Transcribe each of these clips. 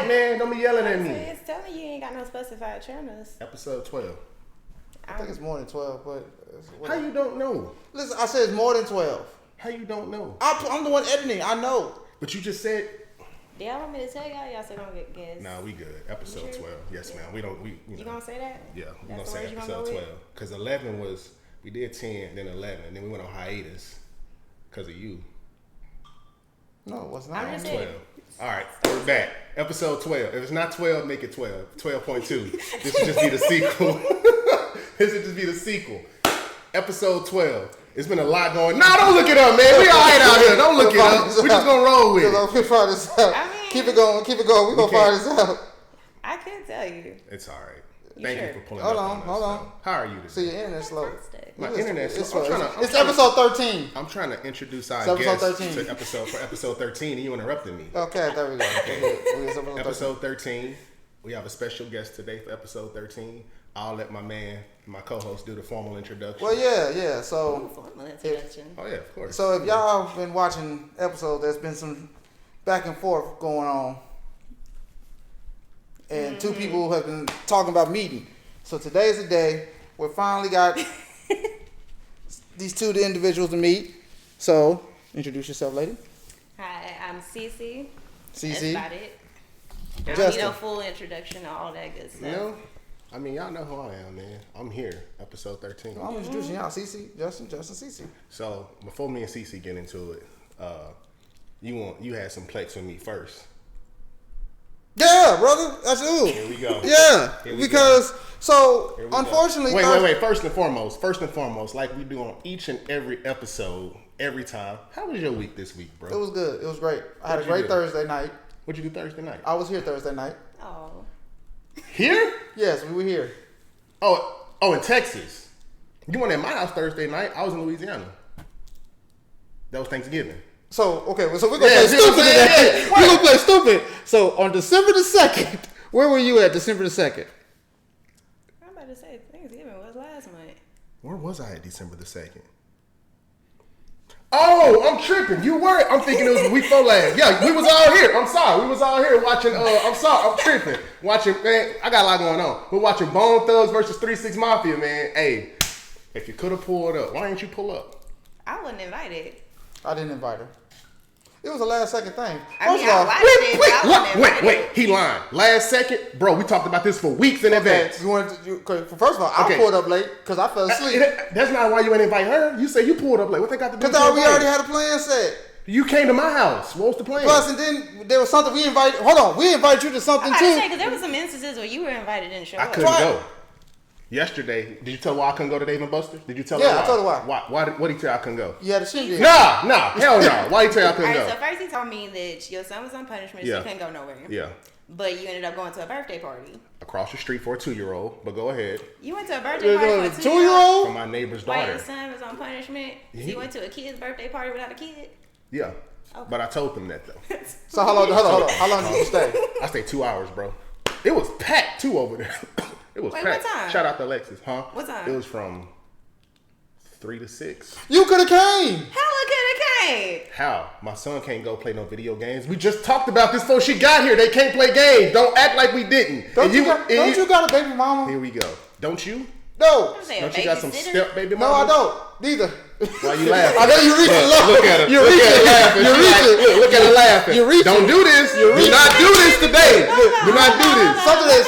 quiet, man. Don't be yelling at me. It's telling you ain't got no specified channels. Episode 12. I think it's more than 12, but... How you don't know? Listen, I said it's more than 12. How you don't know? I'm the one editing. I know. But you just said... Do y'all want me to tell y'all? Y'all still gonna get guessed? Nah, we good. Episode 12. Yes, ma'am. We don't... You gonna say that? Yeah, we're going That's to say the word you episode gonna go 12. Because 11 was... We did 10, then 11. And then we went on hiatus. Because of you. No, it was not. I'm just 12. saying. All right, we're back. Episode 12. If it's not 12, make it 12. 12.2. This would just be the sequel. This would just be the sequel. Episode 12. It's been a lot going. Nah, don't look it up, man. We all right out here. Don't look it up. We're just gonna roll with it. We'll find this out. I mean, keep it going. We're gonna find this out. I can't tell you. It's all right. You Thank sure? you for pulling Hold up on, us, hold on. though. How are you today? See, your internet's slow. My internet's It's slow. slow. It's episode 13. I'm trying to introduce our It's guest episode 13. to episode 13, and you interrupted me. Okay, there we go. Okay. Episode 13. We have a special guest today for episode 13. I'll let my co-host, do the formal introduction. Well, yeah. So, Formal introduction. Oh yeah, of course. so if y'all been watching episodes, there's been some back and forth going on, and two people have been talking about meeting. So today's the day we finally got these two individuals to meet. So introduce yourself, lady. Hi, I'm CeCe. CeCe. That's about it. I don't Justin. need a full introduction or all that good stuff. You know, I mean, y'all know who I am, man. I'm here, episode 13. I'm introducing y'all, CeCe, Justin, CeCe. So before me and CeCe get into it, you had some plex with me first. Yeah, brother, that's you. Here we go. Yeah, Here we because go. so Here we unfortunately, go. Wait. First and foremost, like we do on each and every episode, every time. How was your week this week, bro? it was good. It was great. I had a What'd you great do? Thursday night. What'd you do Thursday night? I was here Thursday night. Oh. Here? Yes, we were here. Oh, in Texas. You weren't at my house Thursday night. I was in Louisiana. That was Thanksgiving. So okay, so we're gonna play stupid today. We're gonna play stupid. So on December the 2nd, where were you at December the 2nd? I'm about to say Thanksgiving was last month. Where was I at December the 2nd? Oh, I'm tripping. You were. I'm thinking it was the week before last. Yeah, we was all here. I'm sorry. We was all here watching. I'm sorry. I'm tripping. Watching. Man, I got a lot going on. We're watching Bone Thugs versus 3-6 Mafia, man. Hey, if you could have pulled up, why didn't you pull up? I wasn't invited. I didn't invite her. It was a last second thing. I mean, I watched it, but I wasn't invited. Wait. He lying. Last second, bro. We talked about this for weeks in advance. You wanted to, first of all, I pulled up late because I fell asleep. That's not why you ain't invite her. You say you pulled up late. What they got to do? Because we already had a plan set. You came to my house. What was the plan? Plus, and then there was something we invited. Hold on, we invited you to something I too. because there was some instances where you were invited and didn't show I up. couldn't go. Yesterday, did you tell her why I couldn't go to Dave and Buster's? Did you tell her why? Yeah, I told her why. Why what did he tell you I couldn't go? You had a shindig. Nah, hell no. Why you tell you I couldn't Alright, go? so first he told me that your son was on punishment, so Yeah. you couldn't go nowhere. Yeah. But you ended up going to a birthday party. Across the street for a 2-year-old, but go ahead. You went to a birthday party for a 2-year-old? 2-year-old? For my neighbor's While daughter. your son was on punishment? So you went to a kid's birthday party without a kid? Yeah. Okay. But I told them that though. So hold on. How long did you stay? I stayed 2 hours, bro. It was packed too over there. It was Wait, packed. what time? Shout out to Alexis, huh? What time? It was from 3 to 6. You could have came. Hella could have came. How? My son can't go play no video games. We just talked about this before she got here. They can't play games. Don't act like we didn't. Don't you got a baby mama? Here we go. Don't you? No. Don't you got some step baby mama? No, I don't. Neither. Why you laughing? I know you reaching low. Look at her. You're Look at her reaching. laughing. You're She's like, reaching. look at her laughing. You're reaching. Don't do this. Do not do this today. Do not do this.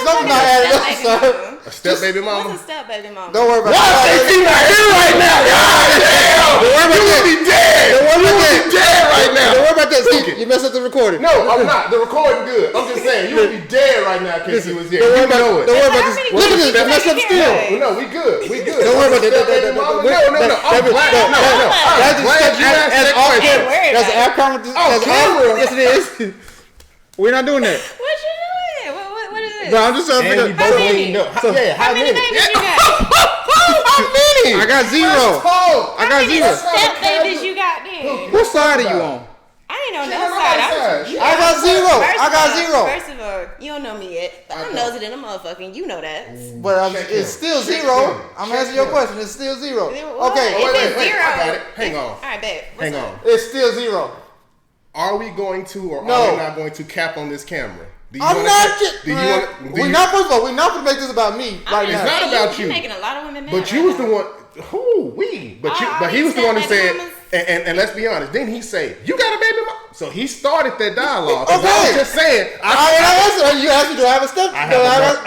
Something not adding up, sir. A step baby mama? What's a step baby mama? Don't worry about Why that. is she not here right now? God damn! You would be dead. You would be dead right now. Don't worry about that. Pookie. See, you messed up the recording. No, I'm not. The recording good. I'm just saying, you would be dead right now if Casey was here. Don't You worry about know it. Don't worry about this. How many Look at kids this. you You messed up taking still. care of? No, we good. We good. Don't worry about that. Step baby mama. No. I'm glad. No. I'm glad you asked that question. That's an app comment. Oh, camera. Yes, it is. We're not doing that. What you doing? What is it? Bro, I'm just trying to And we figure both many? leaned up. How many babies you got? How many? I got zero. I got zero. Step babies you got then? What side are you on? I ain't on She no on my side. side. I got zero. I got zero. First of all, you don't know me yet. I'm nosy than a motherfucker. You know that. But Check it's him. still Check zero. him. I'm Check answering your him. question. It's still zero. What? Okay. If it's Wait. zero. I got it. Hang on. All right, bet. Hang on. It's still zero. Are we going to or No. are we not going to cap on this camera? I'm not kidding. We're not first of all. We're not gonna make this about me right now. It's not about you. You're making a lot of women mad. But you was the one. But he was the one who said. And let's be honest. Didn't he say you got a baby mama? So he started that dialogue. Okay. I was just saying. You asked me, do I have a step? Do I have a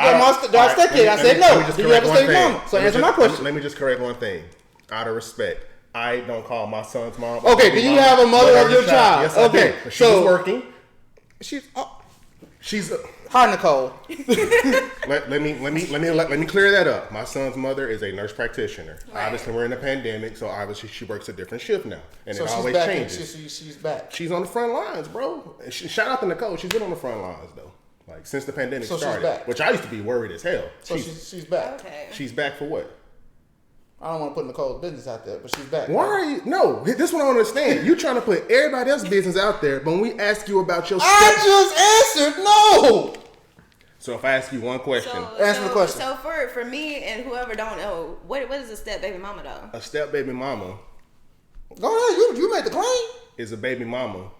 stepkid? I said no. Do you have a step mama? So answer my question. Let me just correct one thing. Out of respect, I don't call my son's mom. Okay. Do you have a mother of your child? Yes, okay. She was working. She's. Hi, Nicole. let me clear that up. My son's mother is a nurse practitioner. Right. Obviously, we're in a pandemic, so obviously she works a different shift now, and so it always changes. She's back. She's on the front lines, bro. Shout out to Nicole. She's been on the front lines though, like since the pandemic started. She's back. Which I used to be worried as hell. So she's back. Okay. She's back for what? I don't want to put Nicole's business out there, but she's back. Why are you? No, this one I don't understand. You trying to put everybody else's business out there, but when we ask you about your I just answered no. So if I ask you one question, answer the question. So for me and whoever don't know, what is a step baby mama though? A step baby mama. Go ahead, you made the claim. Is a baby mama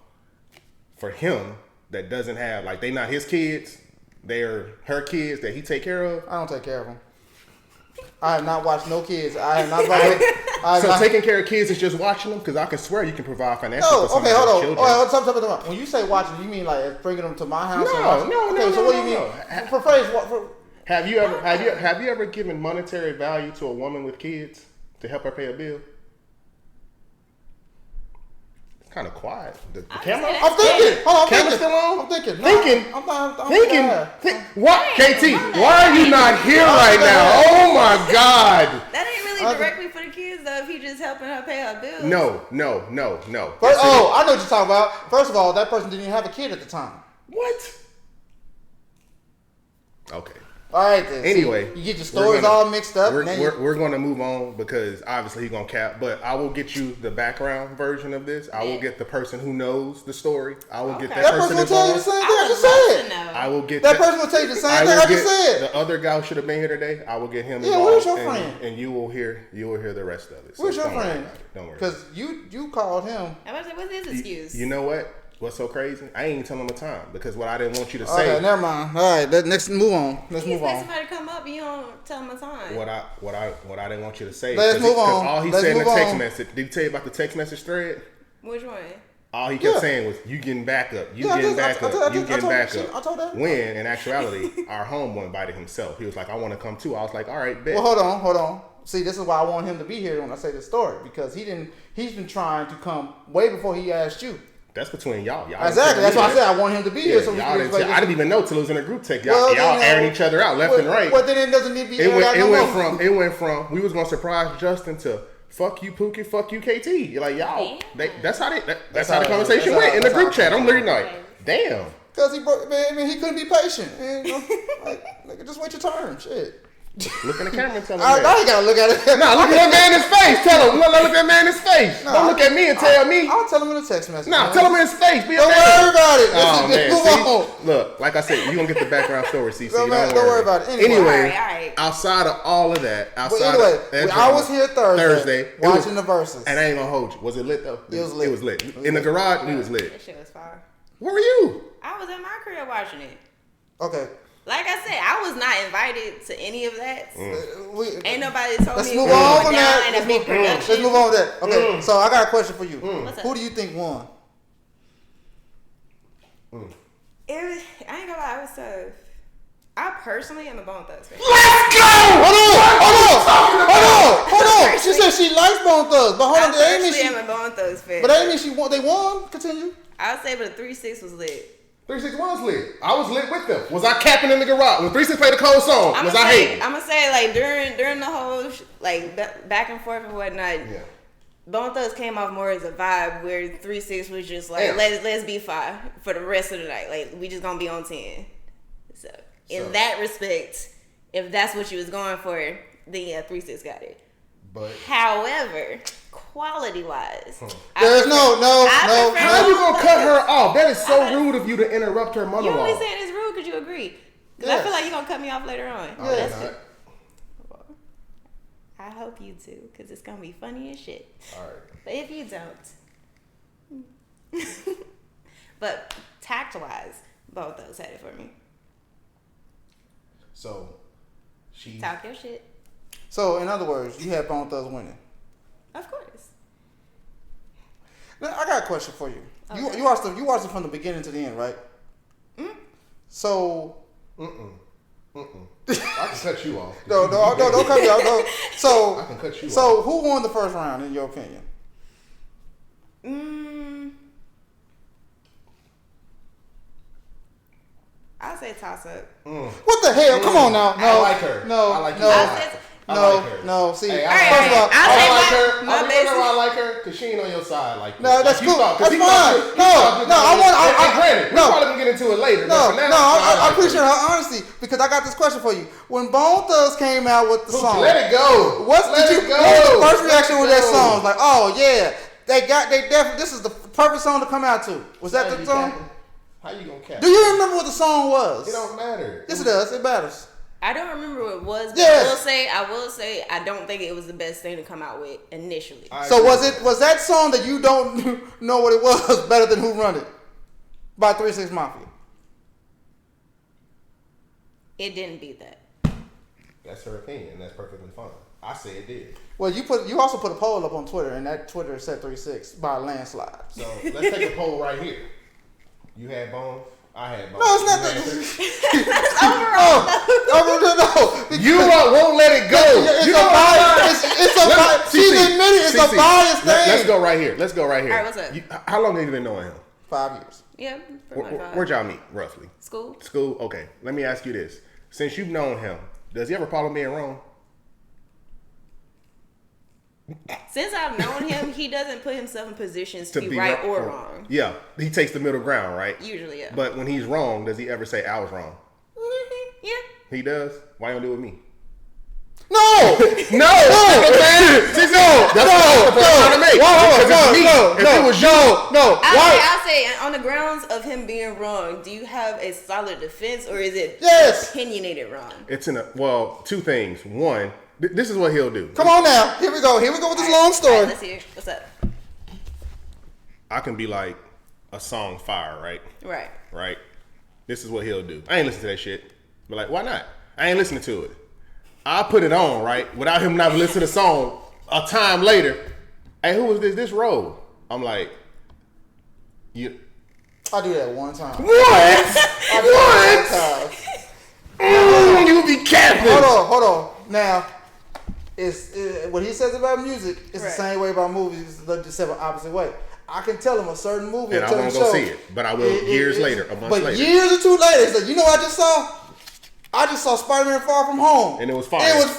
for him that doesn't have, like, they not his kids, they're her kids that he take care of. I don't take care of them. I have not watched no kids. I have not. Taking care of kids is just watching them? Because I can swear you can provide financial for some hold on. children. Hold on. When you say watching, you mean like bringing them to my house? No. So what do you mean? For phrase, have you ever given monetary value to a woman with kids to help her pay a bill? It's kind of quiet. The camera? I'm thinking. Hold on. Camera still on? I'm thinking. Thinking. What? KT, why are you not here right now? Oh my God. That ain't really directly for the kids though. If he just helping her pay her bills. No. I know what you're talking about. First of all, that person didn't even have a kid at the time. What? Okay. All right then. Anyway, you get your stories all mixed up. We're going to move on because obviously he's going to cap. But I will get you the background version of this. I will get the person who knows the story. I will get that person will tell you the same thing I just said. I will get that person will tell you the same thing I just said. The other guy who should have been here today, I will get him involved. Yeah, where's your friend? And you will hear the rest of it. So where's your friend? Don't worry. Because you called him. I was like, what's his excuse? You know what? What's so crazy? I ain't even telling him the time because what I didn't want you to say. Okay, never mind. All right, let's move on. Let's move on. Somebody come up, and you don't tell him the time. What I didn't want you to say. Let's move on. All he said in the text message. Did he tell you about the text message thread? Which one? All he kept saying was, "You getting back up? You getting back up? You getting back up?" I told that. When in actuality, our homeboy invited himself. He was like, "I want to come too." I was like, "All right, bet." Well, hold on. See, this is why I want him to be here when I say this story because he's been trying to come way before he asked you. That's between y'all. Exactly. That's why I said I want him to be here. So I didn't even know till it was in a group text. Y'all airing each other out left and right. Well, then it doesn't need to be aired out. It went from we was gonna surprise Justin to fuck you Pookie, fuck you KT. You're like y'all. That's how the conversation went in the group chat. I'm literally like, damn. Because he couldn't be patient. And, like, just wait your turn. Shit. Look in the camera and tell him. I ain't gotta look at it. No, look at that man in his face. Tell him. Look at that man in his face. Don't look at me and tell me. I'll tell him in a text message. No, tell him in his face. Don't worry about it. Oh man, look, like I said, you gonna get the background story, CeCe. Don't worry about it. Anyway, all right. outside of all of that, I was here Thursday watching the verses, and I ain't gonna hold you. Was it lit though? It was lit. It was lit. In the garage, we was lit. That shit was fire. Where were you? I was in my crib watching it. Okay. Like I said, I was not invited to any of that. Ain't nobody told Let's me move on from that. Let's move on with that. Okay, so I got a question for you. Who do you think won? I ain't gonna lie, it was tough. I personally am a Bone Thugs fan. Let's go! Hold on. She said she likes Bone Thugs, but hold on. I personally am a Bone Thugs fan. But that ain't mean they won. Continue. I would say, but the 3-6 was lit. 3-6 was lit. I was lit with them. Was I capping in the garage? When 3-6 played a cold song, was I hating? I'm gonna say like during the whole back and forth and whatnot. Yeah. Bone Thugs came off more as a vibe where 3-6 was just like let's be 5 for the rest of the night. Like we just gonna be on 10. So in that respect, if that's what you was going for, then yeah, 3-6 got it. But however, quality wise, there's no. How you gonna cut her off? That is so rude of you to interrupt her monologue. You only saying it's rude because you agree. Because I feel like you're gonna cut me off later on. Oh, that's it. I hope you do, because it's gonna be funny as shit. All right. But if you don't, but tact wise, Both those had it for me. So, she... Talk your shit. So, in other words, you had Bone Thugs winning. Of course. Now, I got a question for you. Okay. You watched it from the beginning to the end, right? So... I can cut you off. No, don't cut me off. No. So, I can cut you off. So, who won the first round, in your opinion? I'll say toss up. What the hell? Come on now. No, I like her. No, I like no, you. no, like her. no. See, Hey, first of all, I like her. my You know why I like her? Because she ain't on your side like that. No, that's like, cool. That's fine. Granted, no. we're probably gonna get into it later. No, but for now, I appreciate her honesty because I got this question for you. When Bone Thugs came out with the song, let it go. What was the first reaction with that song? Like, oh yeah, they definitely. This is the perfect song to come out to. Was that the song? How you gonna cap? Do you remember what the song was? It don't matter. Yes, it does. It matters. I don't remember what it was, but Yes. I will say I don't think it was the best thing to come out with initially. So was that song that you don't know what it was better than Who Run It by 3 6 Mafia? It didn't beat that. That's her opinion. That's perfectly fine. I say it did. Well, you also put a poll up on Twitter, and that Twitter said 3 6 by a landslide. So let's take a poll right here. You had Bones. I had Bones. No, it's not Overall, no. You won't let it go. It's a bias. She's admitted it's a bias thing. Let's go right here. All right, what's up? How long have you been knowing him? 5 years. Yeah, pretty much five. Where'd y'all meet, roughly? School. School? Okay. Let me ask you this. Since you've known him, does he ever problem being wrong? Since I've known him, he doesn't put himself in positions to be right or wrong. Yeah. He takes the middle ground, right? Usually, yeah. But when he's wrong, does he ever say, I was wrong? Yeah. He does? Why don't do it with me? No! No! I'll say on the grounds of him being wrong, do you have a solid defense or is it opinionated wrong? It's two things. One, this is what he'll do. Come on now. Here we go with this long story. All right, let's hear it. What's up? I can be like a song fire, right? Right. This is what he'll do. I ain't listen to that shit. But like, why not? I ain't listening to it. I put it on, right? Without him not listening to the song. A time later, hey, who was this? This Roll. I'm like, you. I do that one time. What? You be capping. Hold on. Now, it's what he says about music is the same way about movies. It's just the opposite way. I can tell him a certain movie and I won't go see it, but I will years later, a month later. But years or two later, it's like, you know what I just saw? I just saw Spider-Man Far From Home. And it was fire. I'm like,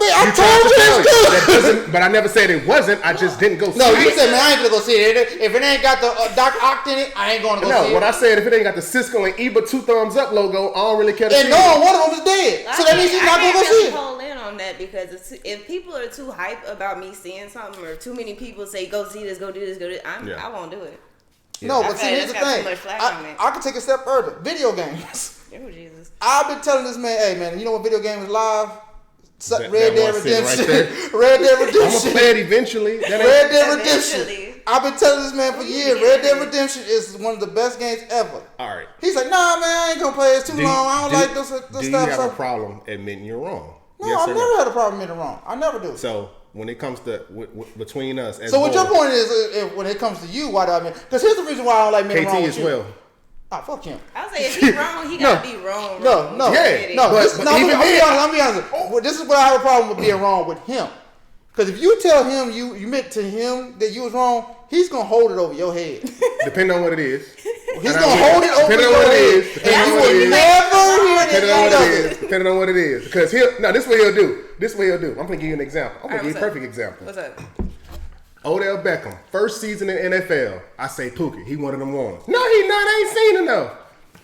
man, I told you it's good. But I never said it wasn't. I just didn't go see it. No, you said, man, I ain't gonna go see it. If it ain't got the Doc Ock in it, I ain't gonna go see it. No, what I said, if it ain't got the Cisco and Eba 2 thumbs up logo, I don't really care to see it. And one of them is dead. So that means he's not gonna go see it. Hold in on that because if people are too hype about me seeing something or too many people say, go see this, go do this, I won't do it. Yeah. No, but see, here's the thing. I can take a step further. Video games. Oh, Jesus. I've been telling this man, hey, man, you know what video game is live? Red Dead Redemption. Right Red Dead Redemption. I'm going to play it eventually. Red Dead Redemption. I've been telling this man for years, Red Dead Redemption is one of the best games ever. All right. He's like, nah, man, I ain't going to play it. It's too long. I don't like this stuff. Do you have a problem admitting you're wrong? No, yes, I've never had a problem admitting wrong. I never do. So, when it comes to between us as so what your point is, when it comes to you, why do I admit? Because here's the reason why I don't like admitting wrong with you. KT as well. Ah, fuck him. I'll say if he's wrong, he gotta be wrong. I'm be honest. Well, this is where I have a problem with being wrong with him. Because if you tell him you admit to him that you was wrong, he's gonna hold it over your head. Depending on what it is. He's gonna hold it over your head. And you will never hear the end of it. Depending on what it is. Because this is what he'll do. I'm gonna give you an example. I'm gonna give you a perfect example. What's up? Odell Beckham, first season in NFL. I say Pookie, he one of them ones. No, he not. I ain't seen enough.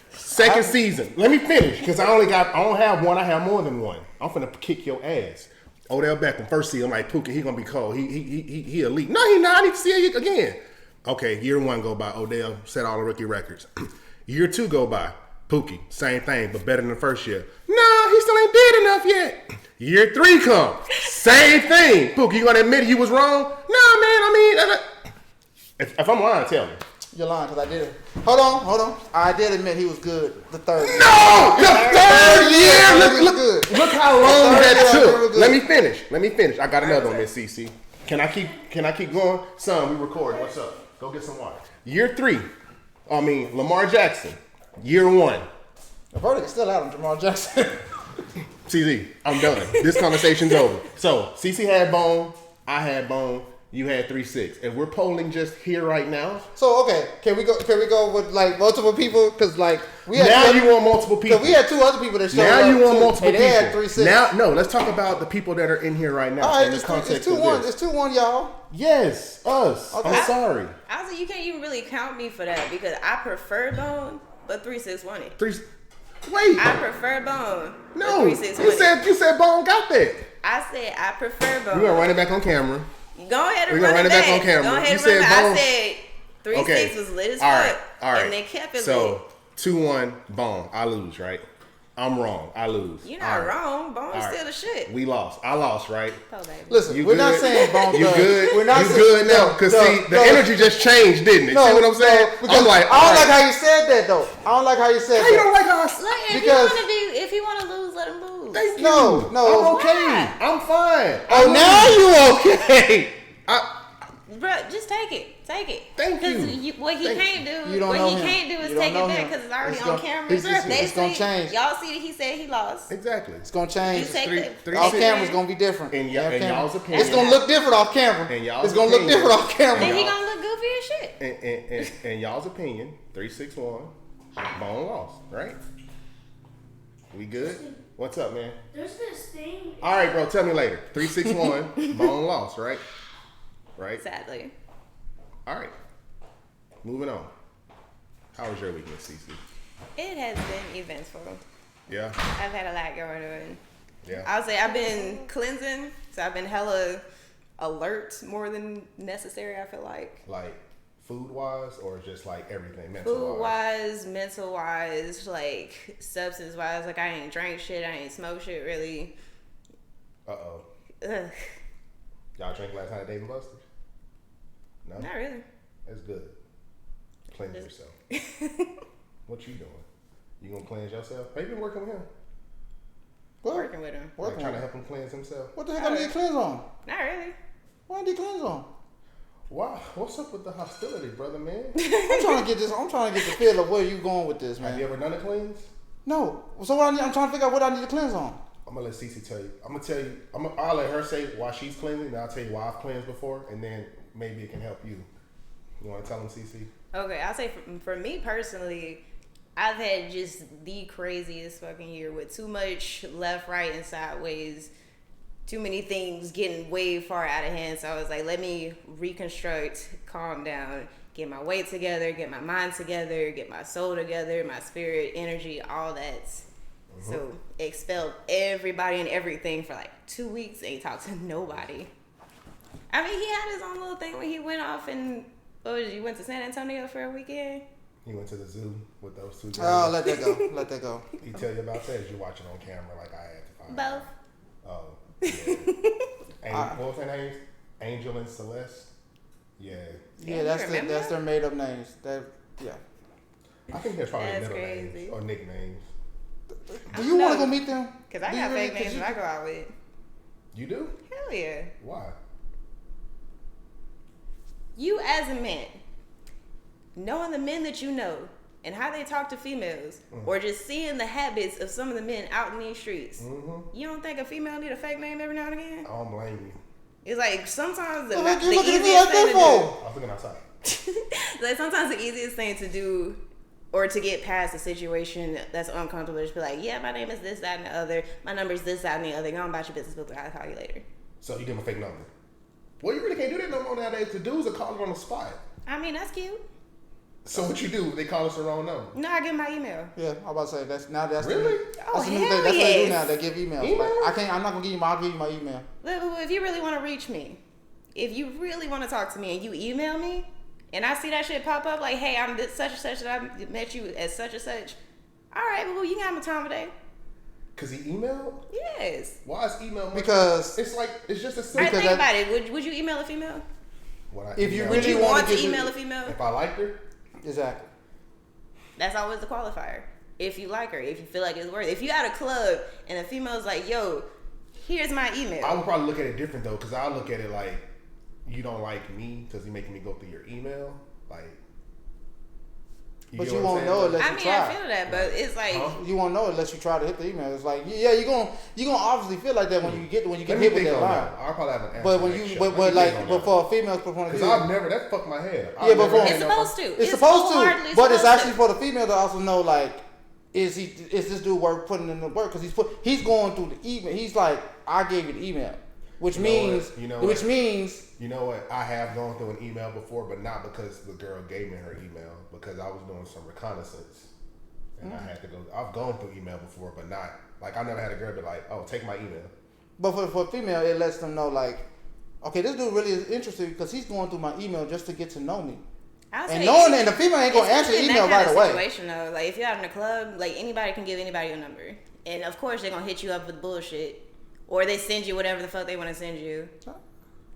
Second season. Let me finish, because I don't have one. I have more than one. I'm finna kick your ass. Odell Beckham, first season. I'm like, Pookie, he gonna be cold. He elite. No, he not. I need to see it again. Okay, year one go by. Odell set all the rookie records. Year two go by. Pookie, same thing, but better than the first year. No, he still ain't did enough yet. Year three come. Same thing. Pookie, you gonna admit you was wrong? No, man, I mean, if I'm lying, tell me. You're lying because I did it. Hold on. I did admit he was good. The third. No, the third year. Look how long that took. Let me finish. I got another one, Miss CeCe. Can I keep going? Son, we recording. What's up? Go get some water. Year 3. Lamar Jackson. Year 1. The verdict is still out on Jamal Jackson. CeCe, I'm done. This conversation's over. So CeCe had bone. I had bone. You had 3-6. If we're polling just here right now. So okay, can we go with like multiple people? Because like we had now you want multiple people. We had 2 other people that showed up. Now you want multiple people. They had 3-6. Now no, let's talk about the people that are in here right now. All right, it's 2-1. It's 2-1, y'all. Yes, us. Okay. I'm sorry. Honestly, you can't even really count me for that because I prefer bone, but 3-6 won it. Wait. I prefer bone. No, you said bone got that. I said I prefer bone. We're gonna run it back on camera. Go ahead and run it back on camera. Go ahead and run it. I said 3-6 was lit as fuck. All right. And they kept it so, 2-1, bone. I lose, right? I'm wrong. I lose. You're not wrong. Bone's still the shit. We lost. I lost, right? Oh, baby. Listen, we're not saying Bone You good? We're not you good now? Because the energy just changed, didn't it? No, see what I'm saying? I'm like, I don't like how you said that, though. I don't like how you said that. How you don't like how I said that? If you want to lose, let him lose. Thank you. No. I'm okay. I'm fine. Oh, now you okay. Bruh, just take it. Take it. Thank you. What he can't do is take it back because it's already on camera. It's going to change. Y'all see that he said he lost. Exactly. It's going to change. Off camera's going to be different. In y'all's opinion. It's going to look different off camera. It's going to look different off camera. Then he going to look goofy as shit. In y'all's opinion, 3-6-1, Bone lost, right? We good? What's up, man? There's this thing. All right, bro. Tell me later. 3-6-1, Bone lost, right? Right? Sadly. All right. Moving on. How was your weekend, CeCe? It has been eventful. Yeah? I've had a lot going on. Yeah. I'll say I've been cleansing, so I've been hella alert more than necessary, I feel like. Like food-wise or just like everything, mental-wise? Food-wise, mental-wise, like substance-wise. Like I ain't drank shit, I ain't smoked shit, really. Uh-oh. Ugh. Y'all drank last night at Dave & Buster's? No? Not really. That's good. Cleanse yourself. What you doing? You gonna cleanse yourself? Have you been working with him? Working with him. Like trying to help him cleanse himself? What the heck I need to cleanse on? Not really. What do you cleanse on? Wow, what's up with the hostility, brother, man? I'm trying to get the feel of where you going with this, man. Have you ever done a cleanse? No. So I'm trying to figure out what I need to cleanse on. I'm gonna let CeCe tell you. I'll let her say why she's cleansing, and I'll tell you why I've cleansed before, and then maybe it can help you. You want to tell them, CeCe? Okay, I'll say for me personally, I've had just the craziest fucking year with too much left, right, and sideways. Too many things getting way far out of hand. So I was like, let me reconstruct, calm down, get my weight together, get my mind together, get my soul together, my spirit, energy, all that. Mm-hmm. So expelled everybody and everything for like 2 weeks. Ain't talked to nobody. I mean, he had his own little thing when he went off and you went to San Antonio for a weekend? He went to the zoo with those two girls. Oh, let that go. Let that go. He tell you about that? You watch it on camera like I had to find both. Oh, yeah. What was their names? Angel and Celeste? Yeah. Yeah, that's their made up names. Yeah. I think there's probably middle names or nicknames. Do you want to go meet them? Because I got fake names that I go out with. You do? Hell yeah. Why? You as a man, knowing the men that you know and how they talk to females, or just seeing the habits of some of the men out in these streets, you don't think a female need a fake name every now and again? I don't blame you. It's like sometimes the I easiest thing to do. was looking outside. Like sometimes the easiest thing to do, or to get past a situation that's uncomfortable, is be like, yeah, my name is this, that, and the other. My number is this, that, and the other. Go on about your business, but I'll call you later. So you give him a fake number? Well, you really can't do that no more nowadays. The dudes are calling on the spot. I mean, that's cute. So what you do? They call us the wrong number. No, I give my email. Yeah, I'm about to say that's really. That's the new thing. That's what they do now. They give emails. Like, I'm not gonna give you I'll give you my email. If you really want to reach me, if you really want to talk to me, and you email me, and I see that shit pop up, like, hey, I'm this such and such, that I met you as such and such. All right, well, you can have my time of day. Cause he emailed? Yes. Why is email? Because it's just a simple. Alright, think about it. Would you email a female? If you would you want to email a female? If I liked her? Exactly. That's always the qualifier. If you like her, if you feel like it's worth it. If you at a club and a female's like, yo, here's my email. I would probably look at it different though, because I look at it like, you don't like me because you're making me go through your email. Like, but you won't know unless you try. I feel that, but it's like you won't know unless you try to hit the email. It's like, yeah, you're gonna obviously feel like that when you get hit with that line. I'll probably have an answer. But when you, but for a female's point of view, because I've never that fucked my head. It's supposed to. It's supposed to, but it's actually for the female to also know, like, is this dude putting in the work? Because he's going through the email. He's like, I gave you the email, which means you know what? I have gone through an email before, but not because the girl gave me her email, because I was doing some reconnaissance. And I had to go. I've gone through email before, but not, like, I never had a girl be like, oh, take my email. But for a female, it lets them know, like, okay, this dude really is interested because he's going through my email just to get to know me. And knowing that, and the female ain't going to answer the email right away. Situation, though. Like, if you're out in a club, like, anybody can give anybody a number. And, of course, they're going to hit you up with bullshit. Or they send you whatever the fuck they want to send you.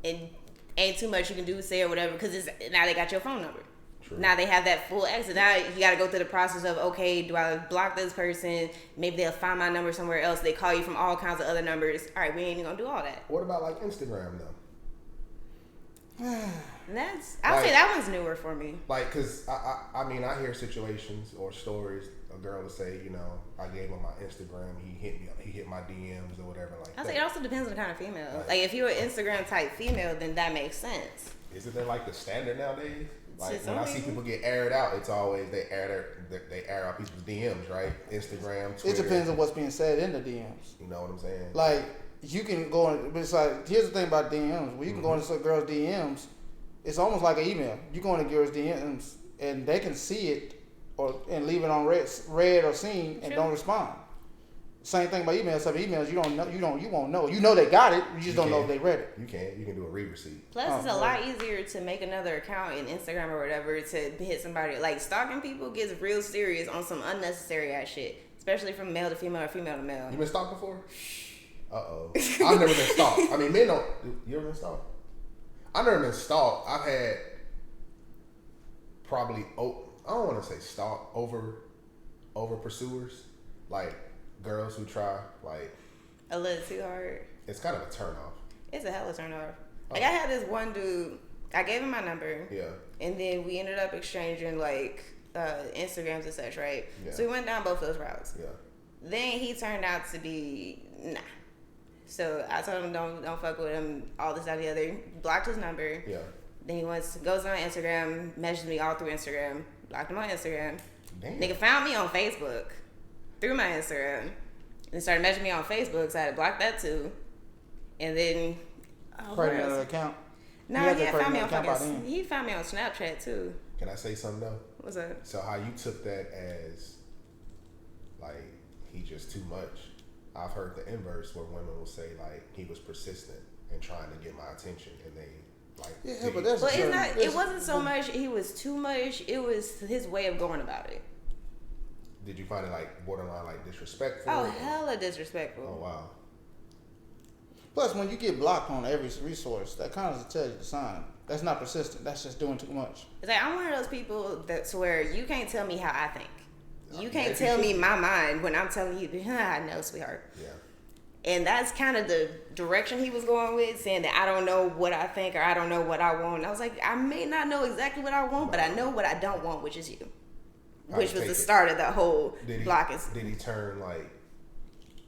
And ain't too much you can do, say, or whatever, because now they got your phone number. True. Now they have that full access. Now you got to go through the process of, okay, do I block this person? Maybe they'll find my number somewhere else. They call you from all kinds of other numbers. All right, we ain't even going to do all that. What about, like, Instagram, though? I'll say that one's newer for me. Like, because, I mean, I hear situations or stories, a girl will say, you know, I gave him my Instagram, he hit my DMs or whatever like that. I say it also depends on the kind of female. Like, if you're an Instagram type female, then that makes sense. Isn't that like the standard nowadays? Like, when I see people get aired out, it's always they air out people's DMs, right? Instagram, Twitter. It depends on what's being said in the DMs. You know what I'm saying? Like, you can go on, but it's like, here's the thing about DMs. When you can go into some girl's DMs, it's almost like an email. You go into girls' DMs and they can see it and leave it on read or seen and don't respond. Same thing about emails. Some emails you won't know. You know they got it. You just don't know if they read it. You can do a read receipt. Plus, it's a lot easier to make another account in Instagram or whatever to hit somebody. Like, stalking people gets real serious on some unnecessary ass shit, especially from male to female or female to male. You been stalked before? I've never been stalked. I mean, men don't. You ever been stalked? I've never been stalked. I've had probably, I don't want to say stalk, over pursuers, like girls who try, like, a little too hard. It's kind of a turn off. It's a hella turn off. Like, I had this one dude, I gave him my number. Yeah. And then we ended up exchanging, like, Instagrams and such, right? Yeah. So we went down both those routes. Yeah. Then he turned out to be, nah. So I told him don't fuck with him, all this, that, and the other. Blocked his number. Yeah. Then he goes on Instagram, messaged me all through Instagram. Blocked him on Instagram. Damn. Nigga found me on Facebook through my Instagram. And started messaging me on Facebook, so I had to block that too. And then... created another account? No, he found me on Snapchat too. Can I say something though? What's that? So how you took that as, like, he just too much. I've heard the inverse where women will say, like, he was persistent and trying to get my attention, and they, like... Yeah, but that's... Well, it's not... It wasn't so much he was too much. It was his way of going about it. Did you find it, like, borderline, like, disrespectful? Oh, hella disrespectful. Oh, wow. Plus, when you get blocked on every resource, that kind of tells you the sign. That's not persistent. That's just doing too much. It's like, I'm one of those people that's where you can't tell me how I think. You can't tell me my mind when I'm telling you, I know, sweetheart. Yeah. And that's kind of the direction he was going with, saying that I don't know what I think or I don't know what I want. And I was like, I may not know exactly what I want, but I know what I don't want, which is you. Which was the start of the whole blocking. Did he turn, like,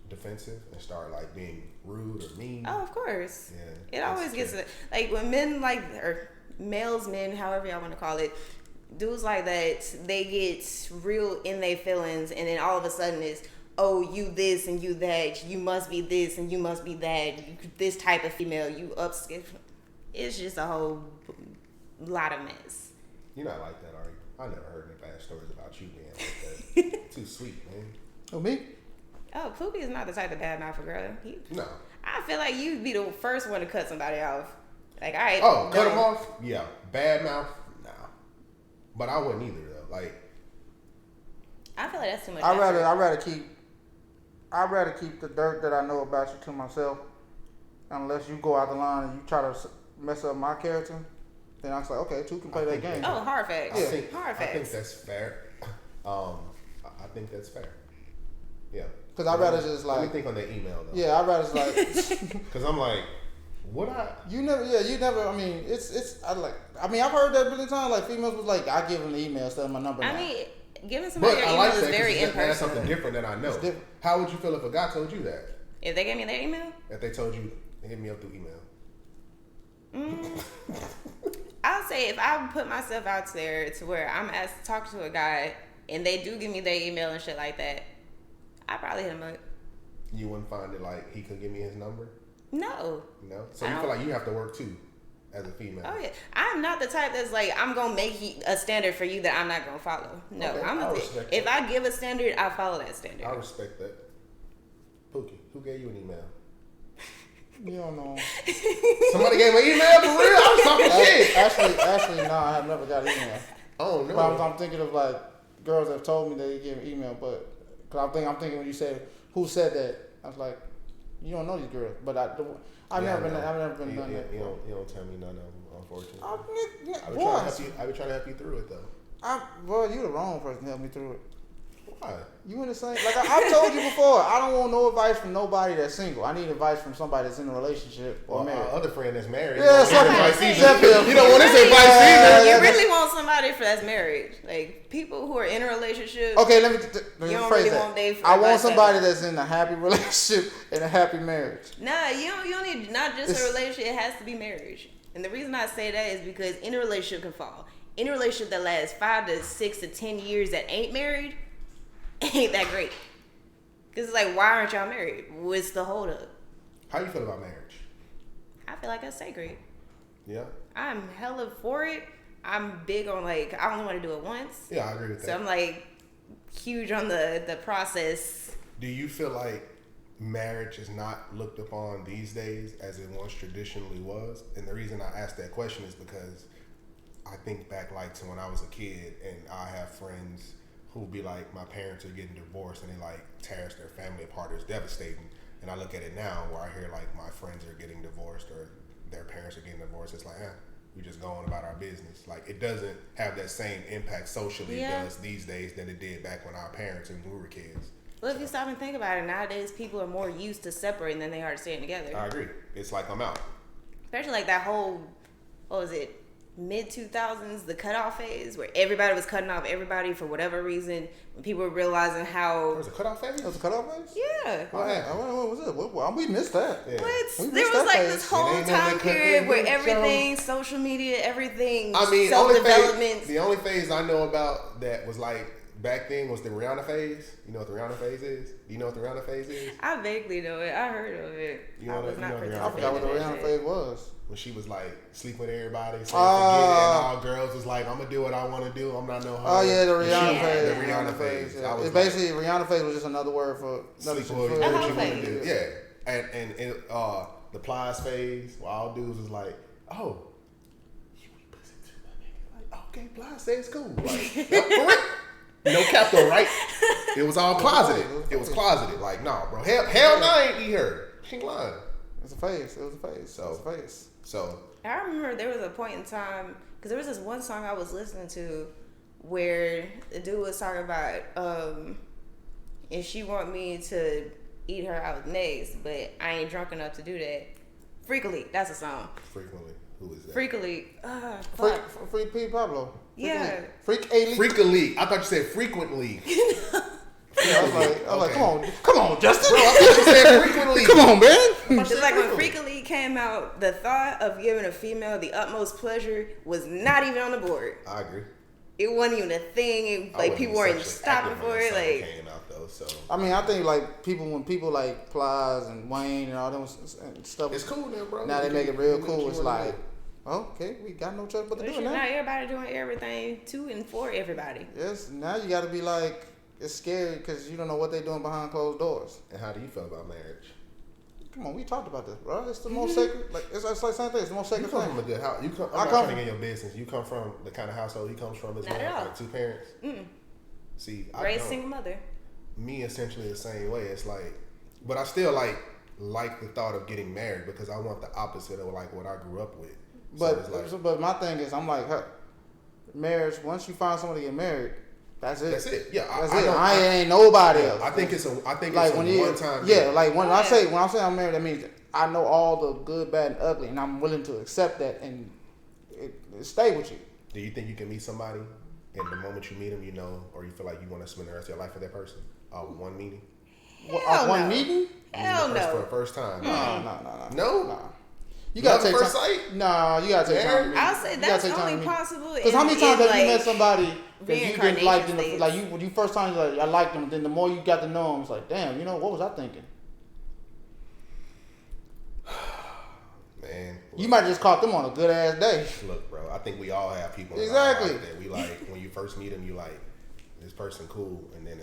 defensive and start, like, being rude or mean? Oh, of course. Yeah. It always gets to that. Like, when men, like, or males, men, however y'all want to call it, dudes like that, they get real in their feelings, and then all of a sudden it's, oh, you this and you that, you must be this and you must be that, this type of female, you upskill. It's just a whole lot of mess. You're not like that, are you? I never heard any bad stories about you being like that. Too sweet, man. Oh, me? Oh, Pookie is not the type of bad mouth a girl. No. I feel like you'd be the first one to cut somebody off. Like, all right. Oh, cut them off? Yeah. Bad mouth? Nah. But I wouldn't either, though. Like, I feel like that's too much. I'd rather keep the dirt that I know about you to myself, unless you go out the line and you try to mess up my character. then I was like, okay, two can play that game. Oh, hard facts. Hard facts. I think that's fair. I think that's fair. Yeah. Because I'd rather just like. Let me think on that email though. Yeah, I'd rather just like. Because I'm like, what I. You never. I mean, I've heard that many times. Like females was like, I give them the email instead of my number. I mean, giving somebody your email is very impersonal. That's something different than I know. How would you feel if a guy told you that? If they gave me their email? If they told you, hit me up through email. I'll say if I put myself out there to where I'm asked to talk to a guy and they do give me their email and shit like that, I probably hit him up. You wouldn't find it like he could give me his number? No. No? So you feel like you have to work too as a female? Oh yeah. I'm not the type that's like, I'm going to make a standard for you that I'm not going to follow. No. Okay, if I give a standard, I follow that standard. I respect that. Pookie, who gave you an email? You don't know. Somebody gave me an email for real? I was talking shit. Actually, no, I have never got an email. Oh no. But I'm thinking of like girls that have told me they gave an email, but cause I'm thinking when you said who said that, I was like, you don't know these girls. But I've never been done that. You don't tell me none of them, unfortunately. I be trying to help you through it though. Well, you're the wrong person to help me through it. Why? You in the same? Like I've told you before, I don't want no advice from nobody that's single. I need advice from somebody that's in a relationship or married. My other friend that's married. Yeah, you don't want this advice either. You really want somebody that's married. Like people who are in a relationship. Okay, let me don't phrase really that. want Dave for I want advice somebody that's in a happy relationship and a happy marriage. Nah, you don't need not just a relationship. It has to be marriage. And the reason I say that is because in a relationship can fall. In a relationship that lasts 5 to 6 to 10 years that ain't married, ain't that great. Because it's like, why aren't y'all married? What's the hold up? How you feel about marriage? I feel like it's sacred. Yeah. I'm hella for it. I'm big on like, I only want to do it once. Yeah, I agree with that. So I'm like huge on the process. Do you feel like marriage is not looked upon these days as it once traditionally was? And the reason I ask that question is because I think back like to when I was a kid and I have friends who be like, my parents are getting divorced and they like tears their family apart. It's devastating. And I look at it now where I hear like my friends are getting divorced or their parents are getting divorced. It's like, we just go on about our business. Like it doesn't have that same impact socially it does these days than it did back when our parents and we were kids. Well, if you stop and think about it, nowadays people are more used to separating than they are to staying together. I agree. It's like I'm out. Especially like that whole, what was it, mid-2000s, the cutoff phase, where everybody was cutting off everybody for whatever reason, when people were realizing how... There was a cutoff phase? There was a cutoff phase? Yeah. What was it? We missed that. Yeah. What? There was like this whole time period where everything, social media, everything, self-development... The only phase I know about that was like, back then was the Rihanna phase. You know what the Rihanna phase is? Do you know what the Rihanna phase is? I vaguely know it. I heard of it. I was not participating. I forgot what the Rihanna phase was. When she was like sleep with everybody, saying forget it, and all girls was like, I'm gonna do what I want to do. I'm not no hoe. Oh yeah, the Rihanna phase. The Rihanna phase. Yeah. It's basically Rihanna phase was just another word for sleep with what you want to do. Yeah, and the plies phase, where all dudes was like, oh, you eat pussy too, my nigga. Like, okay, plies say it's cool. Like, no cap though, right? It was all closeted. It was closeted. Like, nah, bro. Hell no, I ain't eat her. She ain't lying. It's a phase. It was a phase. So I remember there was a point in time, because there was this one song I was listening to where the dude was talking about if she want me to eat her out next, but I ain't drunk enough to do that. Freakily, that's a song. Frequently, who is that? Freakily, Freak P. Pablo. Yeah. Freak A. Freakily. I thought you said frequently. Yeah, I was like, come on, Justin. Bro, I thought you said frequently. Come on, man. It's like when Freakily came out, the thought of giving a female the utmost pleasure was not even on the board. I agree. It wasn't even a thing. Like people weren't stopping for it. Like came out though, so I mean, I think like when people like Plies and Wayne and all them stuff. It's cool now, bro. Now they make it real cool. It's like, okay, we got no choice but to do it now. Not everybody doing everything to and for everybody. Yes, now you got to be like, it's scary because you don't know what they're doing behind closed doors. And how do you feel about marriage? Come on, we talked about this, bro. It's the most sacred. Like it's like same thing. It's the most sacred thing. You thing. come from a good house. I'm not trying to get in your business. You come from the kind of household he comes from as well, like 2 parents. See, raised single mother. Me essentially the same way. It's like, but I still like the thought of getting married because I want the opposite of like what I grew up with. But my thing is, I'm like, marriage. Once you find somebody to get married, that's it. That's it. Yeah, that's it. I ain't nobody else. I think it's a one time. Yeah, like when I say I'm married, that means I know all the good, bad, and ugly, and I'm willing to accept that and stay with you. Do you think you can meet somebody, and the moment you meet them, you know, or you feel like you want to spend the rest of your life with that person? One meeting? One meeting? Hell no. For the first time? No. You gotta take first time. sight? No, you gotta take time. I'll say that's only possible. Because how many times have you met somebody that you didn't like them? Like you first time, you're like, I liked them. Then the more you got to know them, it's like, damn, you know, what was I thinking? Man, you might just caught them on a good ass day. Look, bro, I think we all have people exactly in our life that we like. When you first meet them, you like, this person cool, and then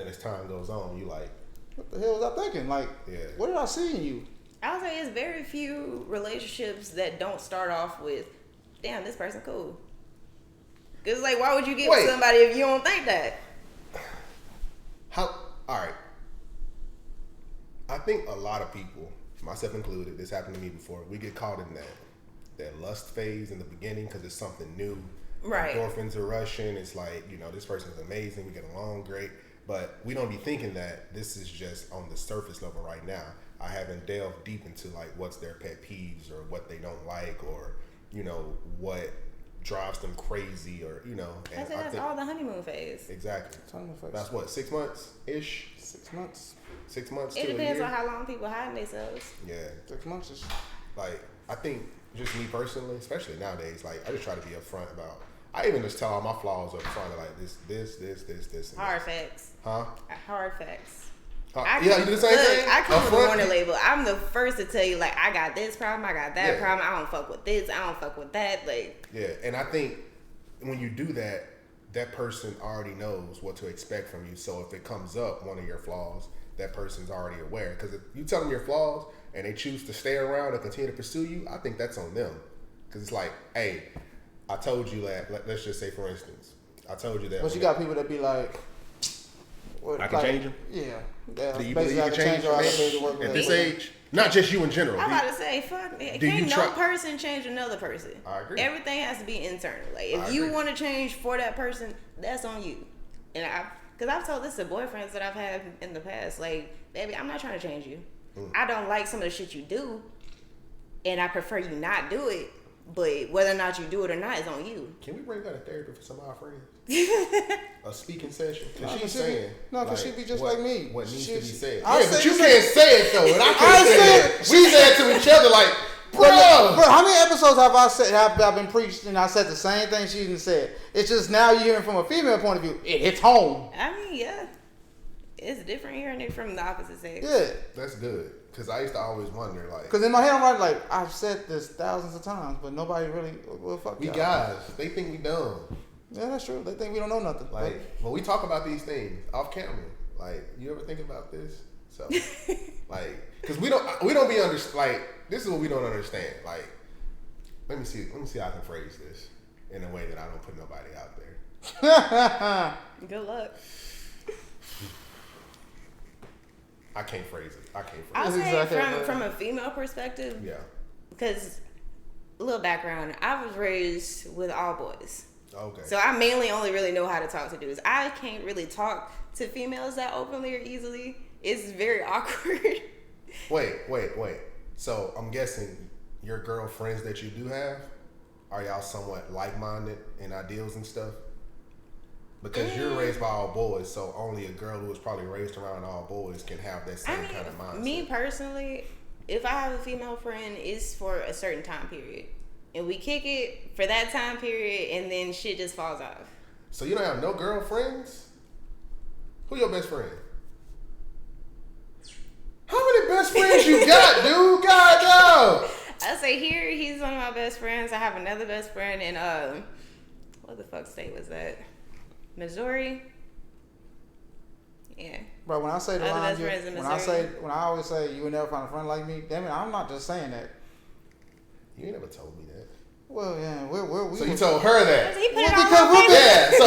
as time goes on, you like, what the hell was I thinking? Like, what did I see in you? I would say it's very few relationships that don't start off with, damn, this person cool. Cause like, why would you get with somebody if you don't think that? All right. I think a lot of people, myself included, this happened to me before. We get caught in that lust phase in the beginning because it's something new. Right. Endorphins are rushing. It's like, you know, this person is amazing. We get along great. But we don't be thinking that this is just on the surface level right now. I haven't delved deep into like what's their pet peeves or what they don't like or, you know, what drives them crazy or, you know. And that's all the honeymoon phase. Exactly. Honeymoon phase. That's what, 6 months-ish? 6 months. 6 months It to depends a year? on how long people hide themselves. Yeah. 6 months is... Like, I think just me personally, especially nowadays, like, I just try to be upfront about... I even just tell all my flaws up front, like, this. Hard facts. Huh? Hard facts. You do the same thing? I come with a warning label. I'm the first to tell you, like, I got this problem, I got that problem, I don't fuck with this, I don't fuck with that, like... Yeah, and I think when you do that, that person already knows what to expect from you, so if it comes up, one of your flaws, that person's already aware. Because if you tell them your flaws, and they choose to stay around and continue to pursue you, I think that's on them. Because it's like, hey, I told you that, let's just say, for instance, I told you that... But you got people that be like... I can change them? Yeah. Do you believe you can change them at this age? Not just you in general. I'm about to say, fuck me. Can't no person change another person. I agree. Everything has to be internal. Like, if you want to change for that person, that's on you. And because I've told this to boyfriends that I've had in the past, like, baby, I'm not trying to change you. I don't like some of the shit you do, and I prefer you not do it. But whether or not you do it or not is on you. Can we bring out a therapy for some of our friends? A speaking session? Because she's saying... No, because she be just like me. What needs to be said. But you can't say it, though. And I can't say it. We say it to each other like, bro, how many episodes have I been preached and I said the same thing she didn't say? It's just now you're hearing from a female point of view. It hits home. I mean, yeah. It's different hearing it from the opposite sex. Yeah. That's good. Because I used to always wonder, like... Because in my head, I'm like, I've said this thousands of times, but nobody really... Well, fuck we y'all. guys, they think we dumb. Yeah, that's true. They think we don't know nothing. Like, when we talk about these things off camera, like, you ever think about this? So, like, because we don't be like, this is what we don't understand. Like, let me see how I can phrase this in a way that I don't put nobody out there. Good luck. I can't phrase it. I'll say from a female perspective. Yeah. Because, a little background, I was raised with all boys. Okay. So I mainly only really know how to talk to dudes. I can't really talk to females that openly or easily. It's very awkward. Wait. So I'm guessing your girlfriends that you do have, are y'all somewhat like-minded in ideals and stuff? Because you're raised by all boys, so only a girl who was probably raised around all boys can have that same kind of mindset. Me personally, if I have a female friend, it's for a certain time period. And we kick it for that time period, and then shit just falls off. So you don't have no girlfriends? Who your best friend? How many best friends you got, dude? God, no! I say here, he's one of my best friends. I have another best friend in, what the fuck state was that? Missouri? Yeah. Bro, when I say the line, when I always say you would never find a friend like me, damn it, I'm not just saying that. You ain't never told me that. Well, yeah, so you told her that? He put it on Facebook. Yeah. So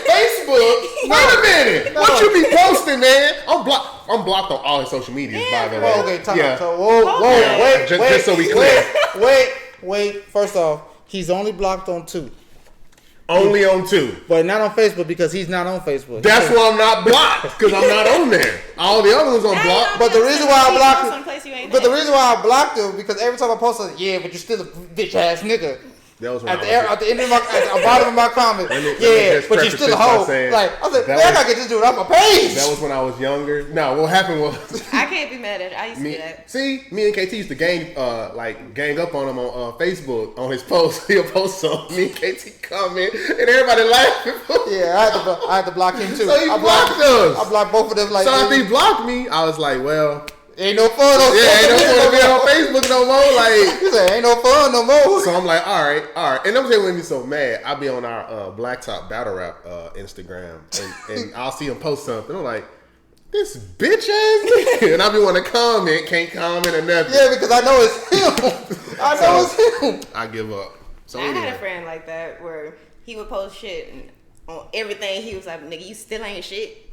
Facebook. Wait a minute. What you be posting, man? I'm blocked on all his social medias, by the way. Okay, time out. So wait. Just so we clear. Wait. Wait. First off, he's only blocked on 2. Only on 2. But not on Facebook because he's not on Facebook. That's why I'm not blocked, because I'm not on there. All the other ones on block. But the reason why I blocked him, because every time I post it, yeah, but you're still a bitch ass nigga. That was at the end of at the bottom of my comment. But you're still a hoe. Like I was like, man, I gotta get this dude off my page. That was when I was younger. No, what happened was I can't be mad at it. I used to do that. See, me and KT used to gang up on him on Facebook on his post. He'll post something. Me and KT comment, and everybody laughing. Yeah, I had to block him too. So he blocked us. I blocked both of them. Like, so after he blocked me, I was like, well. Ain't no fun. Ain't no fun to be on Facebook no more. Like, he said, ain't no fun no more. So I'm like, all right. And I'm saying, when me so mad, I'll be on our Blacktop Battle Rap Instagram, and I'll see him post something. I'm like, this bitch ass nigga, and I'll be wanting to comment, can't comment or nothing. Yeah, because I know it's him. It's him. I give up. So I had a friend like that where he would post shit and on everything. He was like, nigga, you still ain't shit.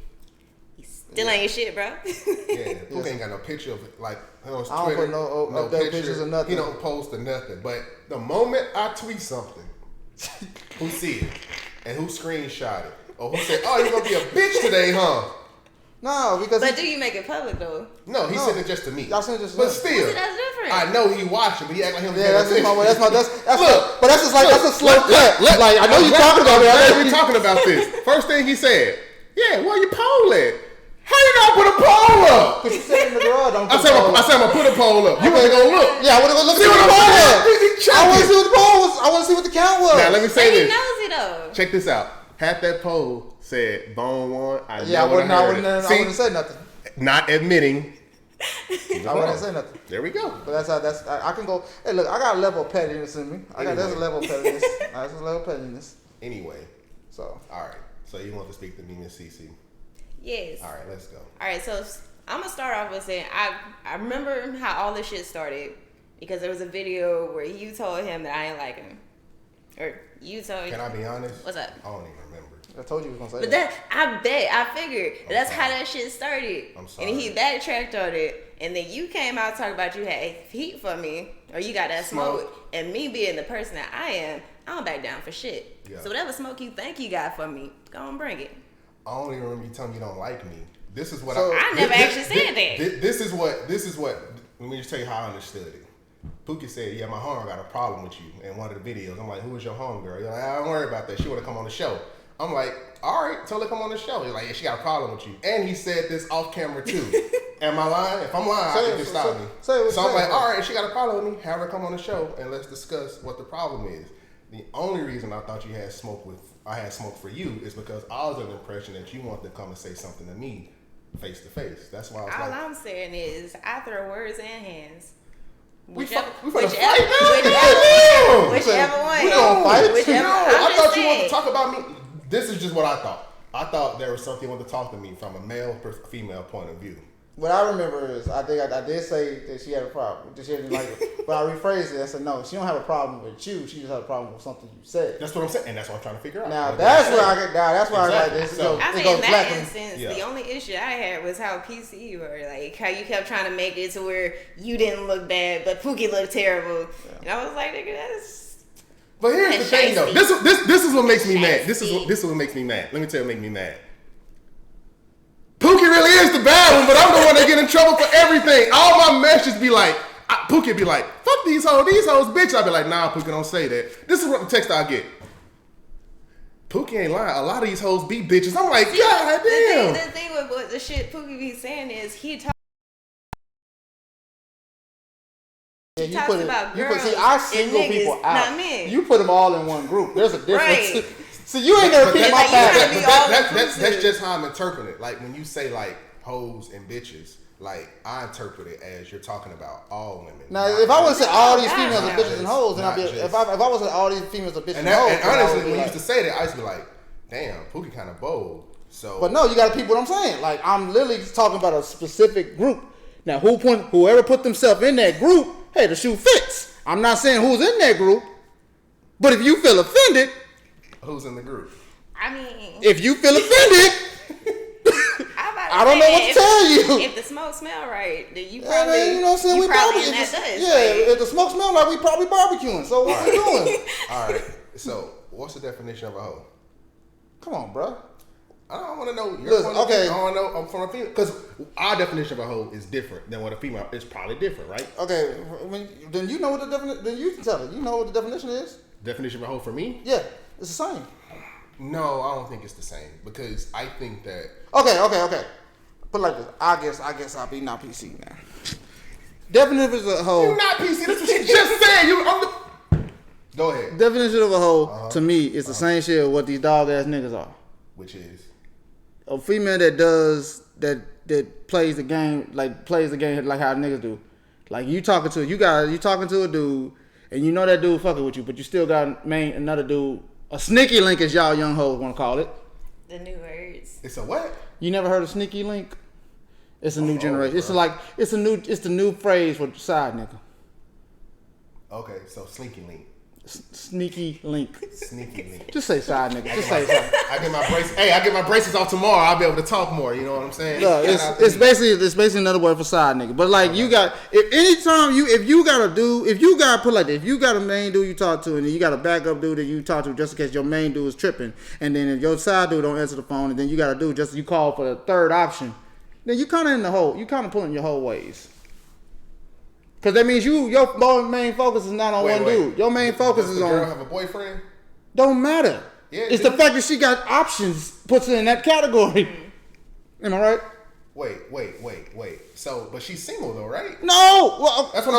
Still ain't shit, bro. Yeah, Pookie ain't got no picture of it. Like, on Twitter, I don't put no pictures or nothing. He don't post or nothing. But the moment I tweet something, who see it and who screenshot it, or who said, "Oh, you're gonna be a bitch today, huh?" No, because. But do you make it public though? No, he sent it just to me. Y'all sent it just. But still, see, that's different. I know he watching, but he act like him. Yeah, that's my way. That's look. But that's just like that's a slow cut. Like I know you talking about it. I know you talking about this. First thing he said, "Yeah, where you pole at?" How you not put a pole up? Because you said in the garage, I said I'm gonna put a pole up. You want to go look? Yeah, I want to go look at the pole. I want to see what the pole was. I want to see what the count was. Now let me say this. He knows it though. Check this out. Half that pole said Bone One. I wouldn't have said nothing. Not admitting. I wouldn't say nothing. There we go. But I can go. Hey, look, I got a level of pettiness in me. There's a level of pettiness. There's a level of pettiness. Anyway, so all right. So you want to speak to me, Miss CeCe? Yes. All right, let's go. All right, so I'm gonna start off with saying I remember how all this shit started because there was a video where you told him that I ain't like him, or you told. Can I be honest? What's up? I don't even remember. I told you he was gonna say that. But I figured that's how that shit started. I'm sorry. And he backtracked on it, and then you came out talking about you had heat for me, or you got that smoke, and me being the person that I don't back down for shit. Yeah. So whatever smoke you think you got for me, go and bring it. I don't even remember you telling me you don't like me. This is what I never actually said that. This is what. Let me just tell you how I understood it. Pookie said, "Yeah, my homegirl got a problem with you." In one of the videos, I'm like, "Who is your homegirl?" You're like, "I don't worry about that. She want to come on the show." I'm like, "All right, tell her to come on the show." He's like, "Yeah, she got a problem with you." And he said this off camera too. Am I lying? If I'm lying, you can stop me. So I'm like, "All right, if she got a problem with me, have her come on the show and let's discuss what the problem is." The only reason I thought you had smoke for you is because I was under the impression that you wanted to come and say something to me face to face. That's why I was all I'm saying is I throw words and hands. Whichever one. We don't fight. I thought you wanted to talk about me. This is just what I thought. I thought there was something you wanted to talk to me from a male female point of view. What I remember is I did say that she had a problem. That she didn't like it. But I rephrased it. I said, no, she don't have a problem with you. She just had a problem with something you said. That's what I'm saying. And that's what I'm trying to figure out. Now, that's where I get down. That's where exactly. I like this. I think in that instance, the only issue I had was how PC you were. Like, how you kept trying to make it to where you didn't look bad, but Pookie looked terrible. Yeah. And I was like, nigga, that's... But here's the thing, though. This is what makes me mad. This is what makes me mad. Let me tell you what makes me mad. Pookie really is the bad one, but I'm the one that get in trouble for everything. All my messages be like, Pookie be like, fuck these hoes, bitch. I be like, nah, Pookie, don't say that. This is what the text I get. Pookie ain't lying. A lot of these hoes be bitches. I'm like, God damn. The thing with what the shit Pookie be saying is he talks. Yeah, you put our single people out. Not men. You put them all in one group. There's a difference. Right. So you ain't never peeped my past. That's just how I'm interpreting it. Like when you say like hoes and bitches, like I interpret it as you're talking about all women. Now, if I was to say all these females are bitches and hoes, then I'd be. If I was to say all these females are bitches and hoes, and honestly, when you used to say that, I used to be like, damn, Pookie kind of bold. So, but no, you got to peep what I'm saying. Like I'm literally talking about a specific group. Now, whoever put themselves in that group, hey, the shoe fits. I'm not saying who's in that group, but if you feel offended. Who's in the group? I mean, if you feel offended, I don't know what to tell you. If the smoke smell right, then you probably, you know what I'm saying? you We probably probably in that dust. if the smoke smell like, we probably barbecuing. So what we doing? All right. So what's the definition of a hoe? Come on, bro. I don't want to know. Listen, okay. I want to know from a female because our definition of a hoe is different than what a female is. Probably different, right? Okay. Then you know what the definition. Then you can tell it. You know what the definition is. Definition of a hoe for me? Yeah, it's the same. No, I don't think it's the same because I think that. Okay. Put it like this. I guess I'll be not PC now. Definition of a hoe. You're not PC. That's what she just said. Go ahead. Definition of a hoe to me is the same shit of what these dog ass niggas are. Which is a female that plays the game like how niggas do. Like you talking to a dude and you know that dude fucking with you, but you still got another dude, a sneaky link as y'all young hoes want to call it. The new words. It's a what? You never heard of sneaky link? It's a new generation. It's the new phrase for side nigga. Okay, so slinky link. Sneaky link. Sneaky link. Just say side nigga. Just say side. I get my braces off tomorrow. I'll be able to talk more. You know what I'm saying? No, it's basically another word for side nigga. But like you got, if you got a main dude you talk to and then you got a backup dude that you talk to just in case your main dude is tripping, and then if your side dude don't answer the phone, and then you got a dude you call for the third option, then you kind of in the hole. You kind of pulling your whole ways. Cause that means your main focus is not on one dude. Your main focus is on. Does the girl have a boyfriend? Don't matter. Yeah, it's the fact that she got options puts her in that category. Am I right? Wait. So, but she's single though, right? No. Well, that's what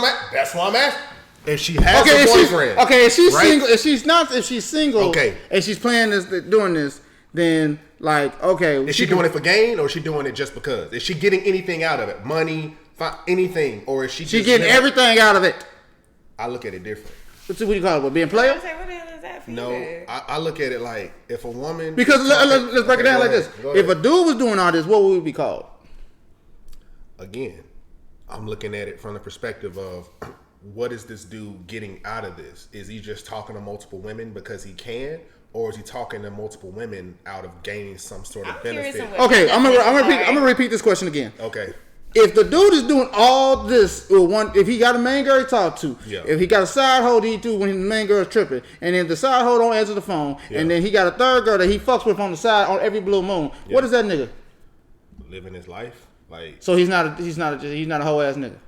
I'm at. If she has a boyfriend. If she's single, if she's single, okay, and she's doing this, then like, okay. Is she doing it for gain or is she doing it just because? Is she getting anything out of it? Money? Anything, or is she getting everything out of it? I look at it different. What do you call it? What, being player? What the hell is that for? No, I look at it like if a woman. Because let's break it down like this. If a dude was doing all this, what would we be called? Again, I'm looking at it from the perspective of what is this dude getting out of this? Is he just talking to multiple women because he can? Or is he talking to multiple women out of gaining some sort of benefit? Okay, I'm gonna repeat this question again. Okay. If the dude is doing all this, if he got a main girl he talk to, if he got a side hoe that he do when the main girl is tripping, and then the side hoe don't answer the phone, and then he got a third girl that he fucks with on the side on every blue moon, what is that nigga? Living his life, like. So he's not a hoe ass nigga.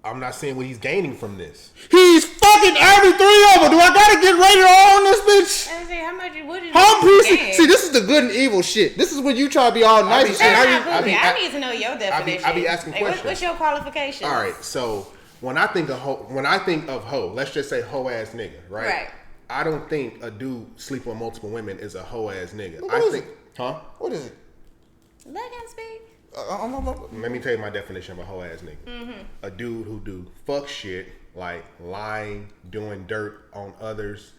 I'm not saying what he's gaining from this. He's fucking every three of them. Do I gotta get rated on this bitch? I say, how much? What is PC? See, this is the good and evil shit. This is when you try to be all nice and shit. I need to know your definition. I be asking questions. What's your qualifications? All right, so when I think of hoe, let's just say hoe ass nigga, right? Right. I don't think a dude sleep with multiple women is a hoe ass nigga. What is it? Let him speak. Let me tell you my definition of a hoe ass nigga. Mm-hmm. A dude who do fuck shit like lying, doing dirt on others,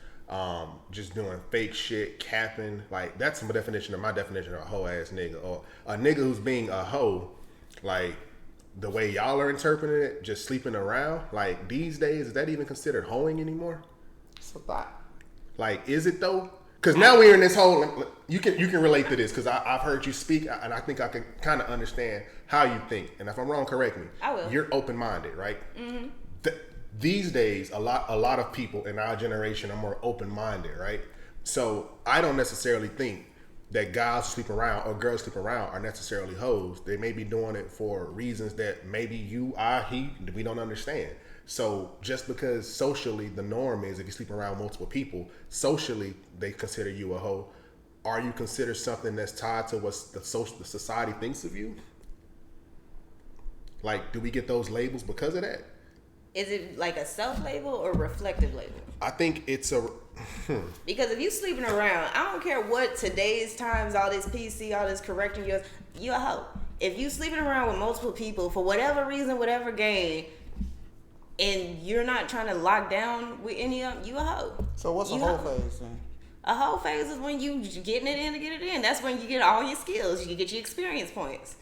just doing fake shit, capping. Like that's my definition of a hoe ass nigga, or a nigga who's being a hoe, like the way y'all are interpreting it, just sleeping around. Like these days, is that even considered hoeing anymore? It's a lot. Like, is it though? Because now we're in this whole. You can relate to this because I've heard you speak and I think I can kind of understand how you think. And if I'm wrong, correct me. I will. You're open minded, right? Mm-hmm. These days, a lot of people in our generation are more open minded, right? So I don't necessarily think that guys sleep around or girls sleep around are necessarily hoes. They may be doing it for reasons that maybe we don't understand. So just because socially the norm is if you sleep around multiple people, socially they consider you a hoe. Are you considered something that's tied to what the society thinks of you? Like, do we get those labels because of that? Is it like a self-label or reflective label? I think it's a... Because if you sleeping around, I don't care what today's times, all this PC, all this correcting yours, you a hoe. If you sleeping around with multiple people for whatever reason, whatever gain, and you're not trying to lock down with any of them, you a hoe. So what's a hoe phase then? A hoe phase is when you getting it in to get it in. That's when you get all your skills. You get your experience points.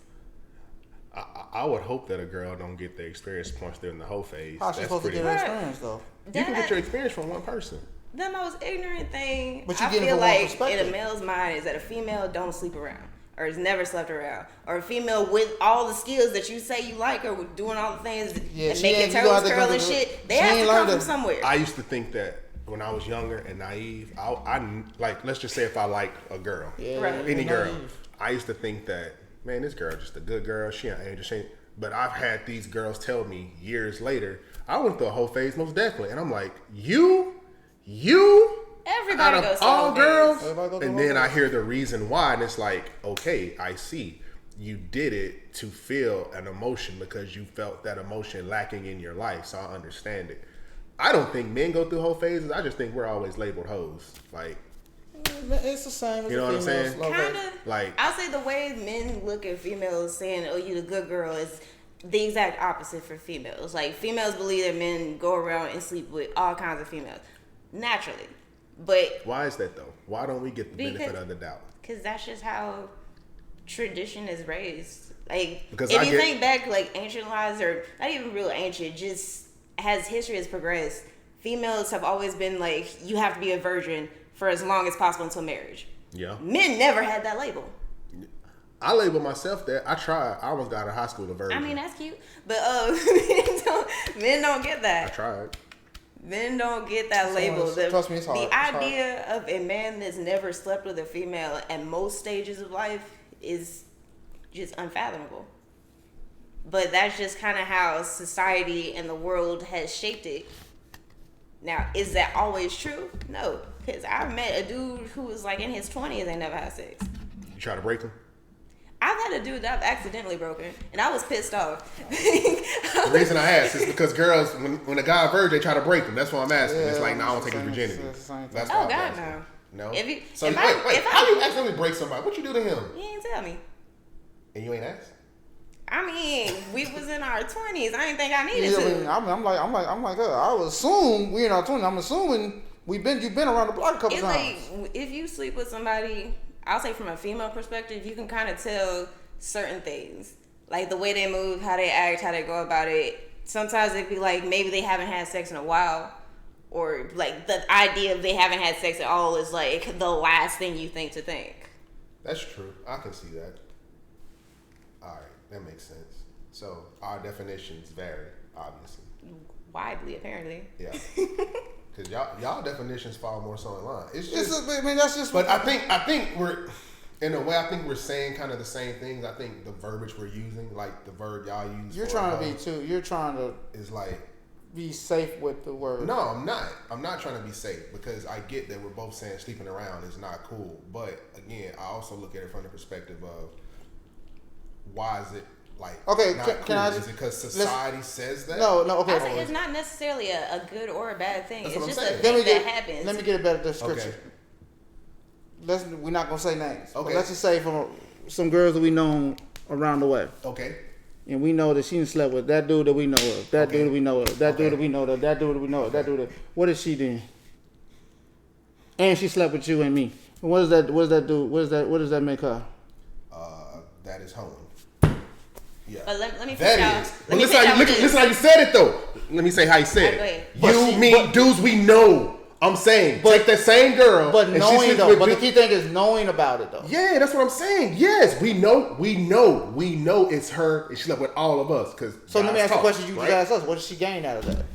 I would hope that a girl don't get the experience points during the hoe phase. How's she supposed to get her experience though? You can get your experience from one person. The most ignorant thing but you I feel like in a male's mind is that a female don't sleep around. or has never slept around, or a female with all the skills that you say you like, or doing all the things and making toes curl and shit, they have to come from somewhere. I used to think that when I was younger and naive, I like, let's just say if I like a girl, any girl, I used to think that, man, this girl just a good girl. She ain't angel. She ain't. But I've had these girls tell me years later, I went through a whole phase, most definitely, and I'm like, you. Everybody out of goes through all girls, and then I phase. hear the reason why, and it's like, okay, I see. You did it to feel an emotion because you felt that emotion lacking in your life, so I understand it. I don't think men go through whole phases. I just think we're always labeled hoes. Like, it's the same as you know what I'm saying? Kind of. Like, I'll say the way men look at females saying, "Oh, you the good girl," is the exact opposite for females. Like, females believe that men go around and sleep with all kinds of females naturally. But why is that though? Why don't we get the benefit of the doubt? Because that's just how tradition is raised. Like, because if you think back, like ancient lives, or not even real ancient, just as history has progressed, females have always been like, you have to be a virgin for as long as possible until marriage. Yeah. Men never had that label. I label myself that. I tried. I almost got out of high school a virgin. I mean, that's cute, but men don't get that. I tried. Men don't get that label. Trust me, it's hard. The idea of a man that's never slept with a female at most stages of life is just unfathomable. But that's just kind of how society and the world has shaped it. Now, is that always true? No, because I met a dude who was like in his 20s and never had sex. You try to break him? I've had a dude that I've accidentally broken, and I was pissed off. The reason I asked is because girls, when a guy a virgin, they try to break him. That's what I'm asking. It's like, no, I don't take his virginity. That's oh, God, no. No? If you, so, if how you accidentally break somebody? What you do to him? He ain't tell me. And you ain't asked? I mean, we was in our 20s. I didn't think I needed to. I'm like her. I would assume we in our 20s. I'm assuming you've been around the block a couple times. Like, if you sleep with somebody, I'll say from a female perspective, you can kind of tell certain things. Like the way they move, how they act, how they go about it. Sometimes it'd be like maybe they haven't had sex in a while. Or like the idea of they haven't had sex at all is like the last thing you think to think. That's true. I can see that. All right, that makes sense. So our definitions vary, obviously. Widely, apparently. Yeah. Because y'all definitions fall more so in line. That's just. But I think we're, in a way, I think we're saying kind of the same things. I think the verbiage we're using, like the verb y'all use. You're trying to is like be safe with the word. No, I'm not. I'm not trying to be safe because I get that we're both saying sleeping around is not cool. But again, I also look at it from the perspective of why is it like not cool? Can I is it because society says that? No, okay. I say it's not necessarily a good or a bad thing. That's it's what just I'm a saying. thing that happens. Let me get a better description. Okay. We're not gonna say names. Okay. But let's just say from some girls that we know around the way. Okay. And we know that she slept with that dude that we know of, that dude that we know of, that dude that we know of, that dude that we know of, that dude that. What is she doing? And she slept with you and me. And what does that do? What does that make her? That is home. Yeah. But let me that is. But listen how you said it though. Let me say how you said it. Dudes we know. I'm saying, take that same girl. But knowing though, but the key thing is knowing about it though. Yeah, that's what I'm saying. Yes, we know it's her. And she slept with all of us. So let me ask the question you just asked us. What did she gain out of that?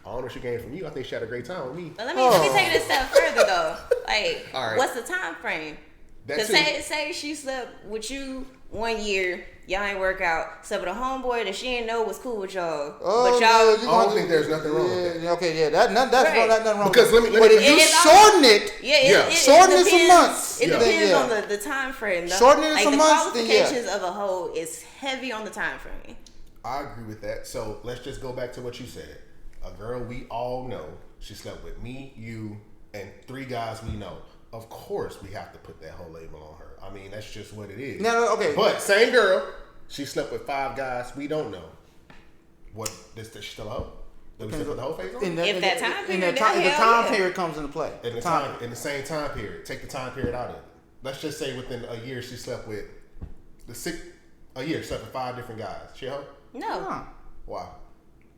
I don't know what she gained from you. I think she had a great time with me. But let me take it a step further though. Like, what's the time frame? Because say she slept with you 1 year, y'all ain't work out. Slept with a homeboy that she didn't know was cool with y'all. But y'all, I don't think there's nothing wrong with that. Okay, yeah, that's nothing wrong. Because let me. But if you shorten it, shorten it some months. It depends on the time frame. Shorten it some months. The qualifications of a hoe is heavy on the time frame. I agree with that. So let's just go back to what you said. A girl we all know, she slept with me, you, and 3 guys we know. Of course, we have to put that whole label on her. I mean, that's just what it is. No, okay. But same girl, she slept with 5 guys we don't know. What? Is she still a hoe? Did we still put the whole face on? If that time period, the time period comes into play. In the same time period, take the time period out of it. Let's just say within a year she slept with slept with 5 different guys. She a hoe? No. Why?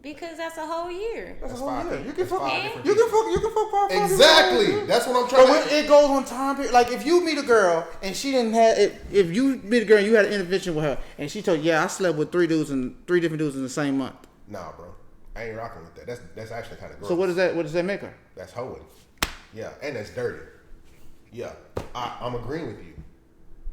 Because that's a whole year. That's a whole year. You can fuck. You can fuck. Exactly. That's what I'm trying to. It goes on time period. Like if you meet a girl and she didn't have, if you meet a girl and you had an intervention with her and she told you, yeah, I slept with three different dudes in the same month. Nah, bro. I ain't rocking with that. That's actually kind of gross. So what does that make her? That's hoeing. Yeah, and that's dirty. Yeah, I'm agreeing with you.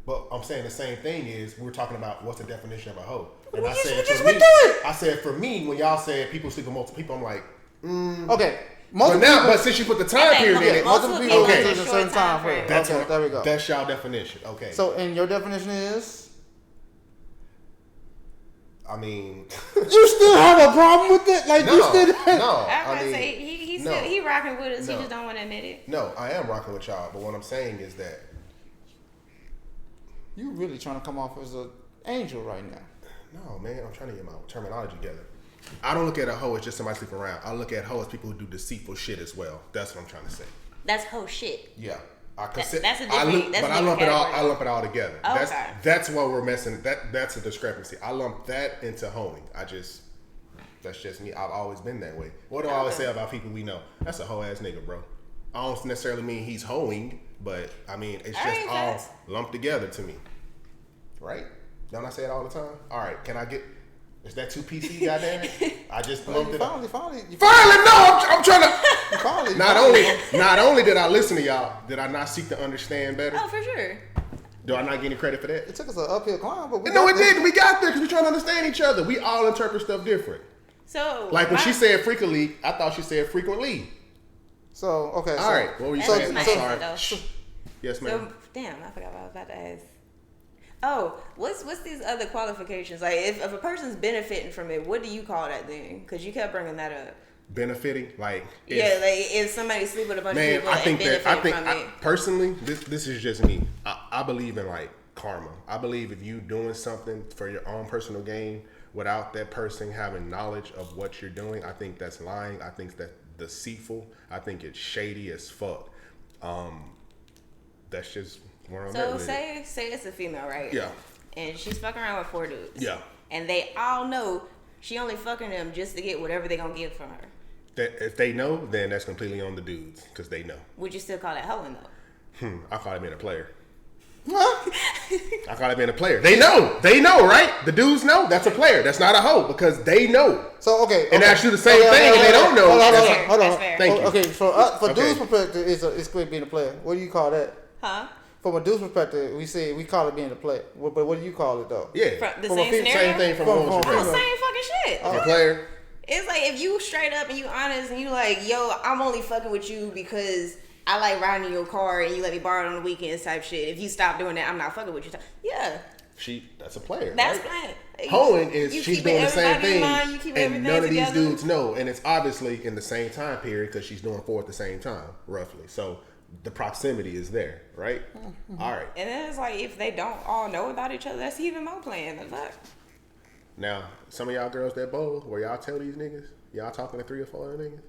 But I'm saying the same thing is we're talking about what's the definition of a hoe. And I said for me, when y'all said people sleep with multiple people, I'm like, okay. But since you put the time period in it, multiple people at a certain time frame. There we go. That's y'all definition. Okay. So, and your definition is? I mean, you still have a problem with it? Like no, you still? No. I mean, say he rocking with us. No. He just don't want to admit it. No, I am rocking with y'all. But what I'm saying is that you really trying to come off as an angel right now. No, man, I'm trying to get my terminology together. I don't look at a hoe as just somebody sleeping around. I look at hoe as people who do deceitful shit as well. That's what I'm trying to say. That's hoe shit. Yeah. That's a different. I lump it all together. Oh, okay. That's what we're messing. That's a discrepancy. I lump that into hoeing. That's just me. I've always been that way. What do I always say about people we know? That's a hoe ass nigga, bro. I don't necessarily mean he's hoeing, but I mean it's just all lumped together to me. Right? Don't I say it all the time? All right, can I get? Is that too PC? Goddamn it! I just lumped it up. Finally, no! I'm trying to. Not only did I listen to y'all, did I not seek to understand better? Oh, for sure. Do I not get any credit for that? It took us an uphill climb, but it did. We got there because we're trying to understand each other. We all interpret stuff different. So, like when she said frequently, I thought she said frequently. So okay. All right. What were you saying? I'm sorry. Yes, ma'am. So, damn, I forgot what I was about to ask. Oh, what's these other qualifications? Like, if a person's benefiting from it, what do you call that then? Because you kept bringing that up. Benefiting, like if somebody sleep with a bunch of people and benefit from it. Personally, this is just me. I believe in like karma. I believe if you doing something for your own personal gain without that person having knowledge of what you're doing, I think that's lying. I think that's deceitful. I think it's shady as fuck. That's just where I'm at. So say it's a female, right? Yeah. And she's fucking around with 4 dudes. Yeah. And they all know she only fucking them just to get whatever they gonna get from her. If they know, then that's completely on the dudes because they know. Would you still call that hoeing though? I call it being a player. I call it being a player. They know, right? The dudes know that's a player. That's not a hoe because they know. So okay, and ask you the same thing, and they don't know. Hold on. Thank you. Okay, for dudes' perspective, it's quit being a player. What do you call that? Huh? From a dude's perspective, we call it being a player. But what do you call it though? Yeah, the same scenario. Same thing from a same fucking shit. A player. It's like if you straight up and you honest and you like, yo, I'm only fucking with you because I like riding in your car and you let me borrow it on the weekends type shit. If you stop doing that, I'm not fucking with you. Yeah. That's a player. That's right? playing. Hoeing is she's doing the same thing, and none of these dudes know, and it's obviously in the same time period because she's doing 4 at the same time, roughly. So the proximity is there, right? Mm-hmm. All right. And then it's like if they don't all know about each other, that's even more playing than that. Now, some of y'all girls that bowl, where y'all tell these niggas, y'all talking to 3 or 4 other niggas?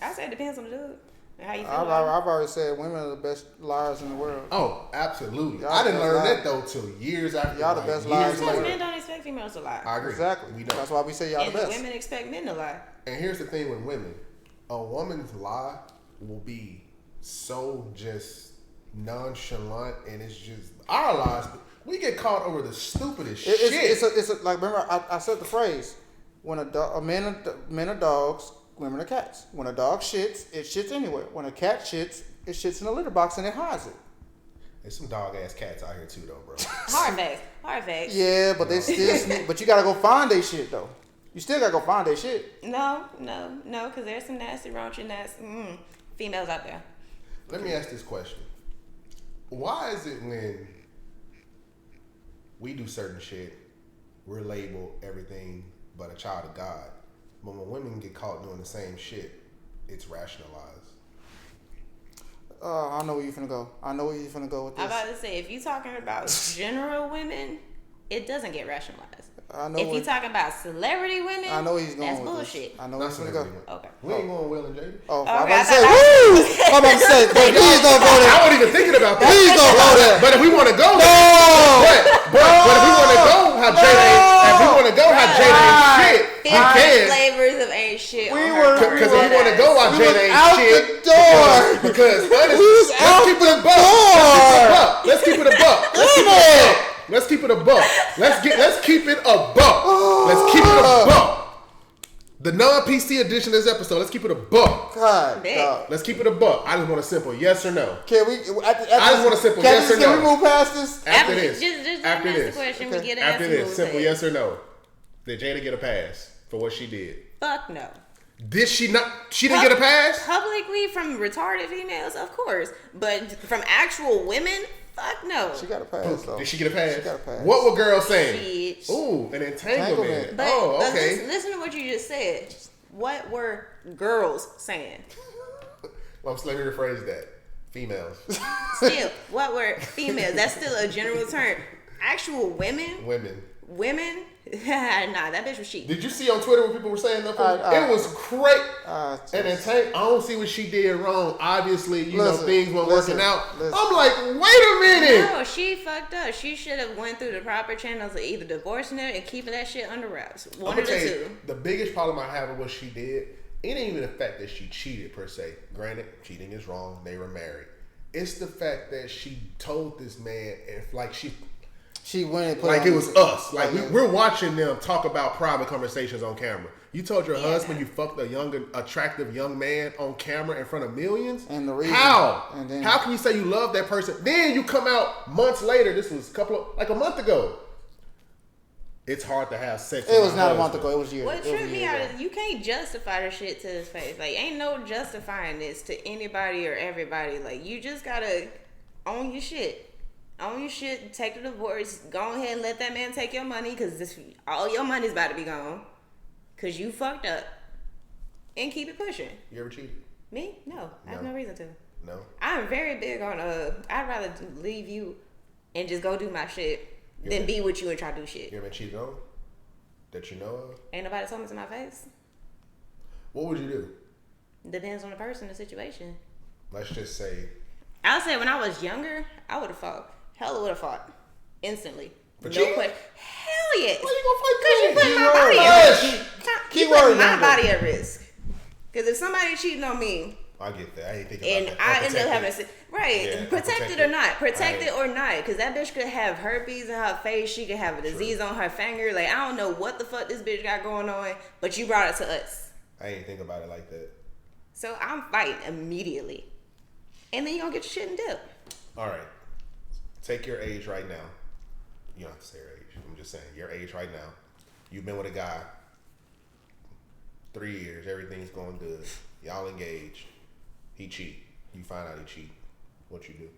I say it depends on the dude. How you feel I've already said women are the best liars in the world. Oh, absolutely. I didn't learn that though till years after. Y'all the best liars. Because men don't expect females to lie. I agree. Exactly. We don't. That's why we say y'all the best. Women expect men to lie. And here's the thing with women: a woman's lie will be so just nonchalant, and it's just our lies. We get caught over the stupidest shit. It's like remember I said the phrase: when men are dogs, women are cats. When a dog shits, it shits anywhere. When a cat shits, it shits in a litter box and it hides it. There's some dog ass cats out here too, though, bro. Hard facts. Yeah, but they still. But you gotta go find their shit though. You still gotta go find their shit. No, because there's some nasty, raunchy, females out there. Let me ask this question: why is it when we do certain shit, we're labeled everything but a child of God, but when women get caught doing the same shit, it's rationalized? I know where you're finna go. With this. I'm about to say, if you're talking about general women, it doesn't get rationalized. If you're talking about celebrity women, I know he's going that's with bullshit. This. I know where he's gonna go. Okay. We ain't going Will and Jada. Oh, I'm about to say, woo! I'm about to say, but please don't go there. I wasn't even thinking about that. Please don't go there. But if we want to go, but if we want to go how Jada ain't shit. flavors of ain't shit. Because we want to go while Jada ain't out shit. The door. Because let's keep it a buck. Let's keep it a buck. Let's keep it a buck. Let's keep it a buck. Let's keep it a buck. The non-PC edition of this episode. Let's keep it a buck. God. Let's keep it a buck. I just want a simple yes or no. Can we? I just want a simple yes or no. Can we move past this? After this. Just ask the question. We get an after this, simple yes or no. Did Jada get a pass for what she did? Fuck no. Did she not? She didn't get a pass? Publicly from retarded females, of course. But from actual women, fuck no. She got a pass, though. Did she get a pass? She got a pass. What were girls saying? Bitch. Ooh, an entanglement. But, okay. Listen to what you just said. What were girls saying? Well, let me rephrase that. Females. Still, what were females? That's still a general term. Actual women? Women? Nah, that bitch was cheap. Did you see on Twitter what people were saying? It was great. I don't see what she did wrong. Obviously, things weren't working out. I'm like, wait a minute. No, she fucked up. She should have went through the proper channels of either divorcing her and keeping that shit under wraps. One of the two. The biggest problem I have with what she did, it ain't even the fact that she cheated per se. Granted, cheating is wrong. They were married. It's the fact that she told this man, she went and put like it was us. Like we're watching them talk about private conversations on camera. You told your husband you fucked a young, attractive young man on camera in front of millions? And the reason. How? How can you say you love that person? Then you come out months later. This was a month ago. It's hard to have sex. It was not a month ago. It was years. What tripped me out is you can't justify the shit to his face. Like, ain't no justifying this to anybody or everybody. Like, you just gotta own your shit. Own your shit, take the divorce, go ahead and let that man take your money because all your money's about to be gone because you fucked up and keep it pushing. You ever cheated? Me? No. I have no reason to. No? I'm very big on, I'd rather leave you and just go do my shit than be with you and try to do shit. You ever been cheated on that you know of? Ain't nobody told me to my face. What would you do? Depends on the person, the situation. Let's just say. I'll say when I was younger, I would have fought. Hell would have fought instantly. But no question. Hell yes. Why you gonna fight? Because you putting my body at risk. You putting my body at risk. Because if somebody cheating on me, I get that. I ain't thinking and about that. I end up having protected or not, protected or not, because that bitch could have herpes in her face. She could have a disease on her finger. Like I don't know what the fuck this bitch got going on, but you brought it to us. I ain't think about it like that. So I'm fighting immediately, and then you gonna get your shit and dip. All right. Take your age right now. You don't have to say your age. I'm just saying your age right now. You've been with a guy 3 years. Everything's going good. Y'all engaged. He cheat. You find out he cheat. What you do?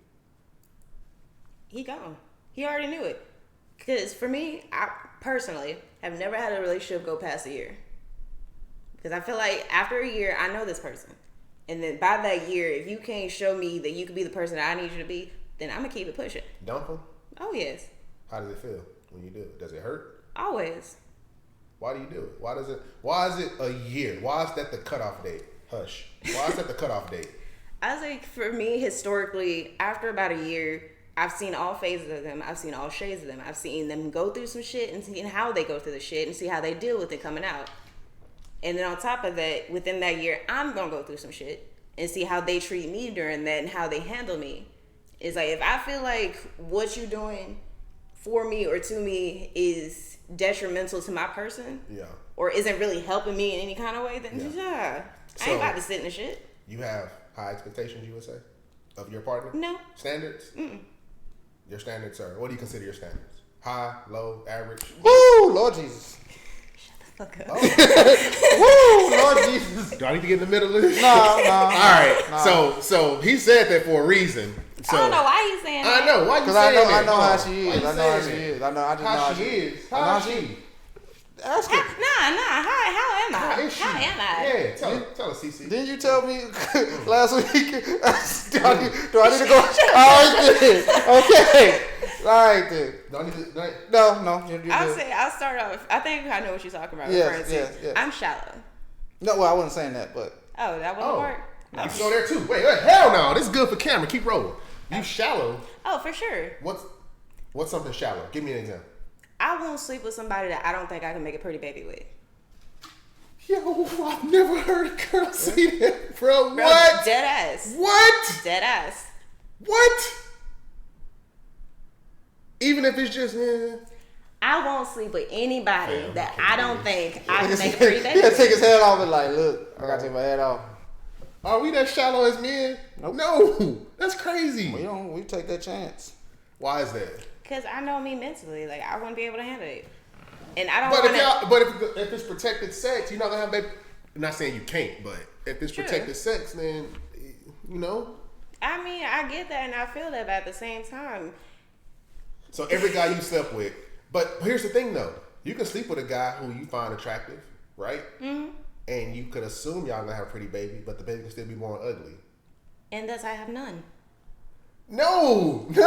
He gone. He already knew it. Because for me, I personally have never had a relationship go past a year. Because I feel like after a year, I know this person. And then by that year, if you can't show me that you could be the person that I need you to be, then I'm going to keep it pushing. Dump him? Oh, yes. How does it feel when you do it? Does it hurt? Always. Why do you do it? Why is it a year? Why is that the cutoff date? Hush. Why is that the cutoff date? I think for me, historically, after about a year, I've seen all phases of them. I've seen all shades of them. I've seen them go through some shit and seen how they go through the shit and see how they deal with it coming out. And then on top of that, within that year, I'm going to go through some shit and see how they treat me during that and how they handle me. It's like, if I feel like what you're doing for me or to me is detrimental to my person, or isn't really helping me in any kind of way, then I ain't about to sit in the shit. You have high expectations, you would say, of your partner? No. Standards? Mm-mm. Your standards are, what do you consider your standards? High, low, average? Woo, Lord Jesus. Okay. Oh. Woo, Lord Jesus. Do I need to get in the middle of this? No. All right. No. So he said that for a reason. So, I don't know why he's saying that. I know. Why you saying that? I know how she is. I know how she is. I just know how she is. How is she? Ask her. Nah. How am I? How is she? How am I? Yeah, tell her, CeCe. Didn't you tell me last week? Do I need to go? All right, then. Okay. All right, then. No. I'll start off. I think I know what you're talking about. Yes. I'm shallow. No, well, I wasn't saying that, but. Oh, that wouldn't work? You can go there too. Wait, hell no. This is good for camera. Keep rolling. You shallow. Oh, for sure. What's something shallow? Give me an example. I won't sleep with somebody that I don't think I can make a pretty baby with. Yo, I've never heard a girl say that, bro. Bro, What? dead ass. What? Dead ass. What? Even if it's just, I won't sleep with anybody that I don't think I can make pretty baby. He'll take his head off and like, look, I gotta take my head off. Are we that shallow as men? Nope. No, that's crazy. We take that chance. Why is that? Because I know me mentally, like I wouldn't be able to handle it, and I don't. But if it's protected sex, you're not gonna have baby. I'm not saying you can't, but if it's protected sex, then you know. I mean, I get that and I feel that, but at the same time. So every guy you slept with, but here's the thing though, you can sleep with a guy who you find attractive, right? Mm-hmm. And you could assume y'all gonna have a pretty baby, but the baby can still be born ugly. And thus I have none. No. It's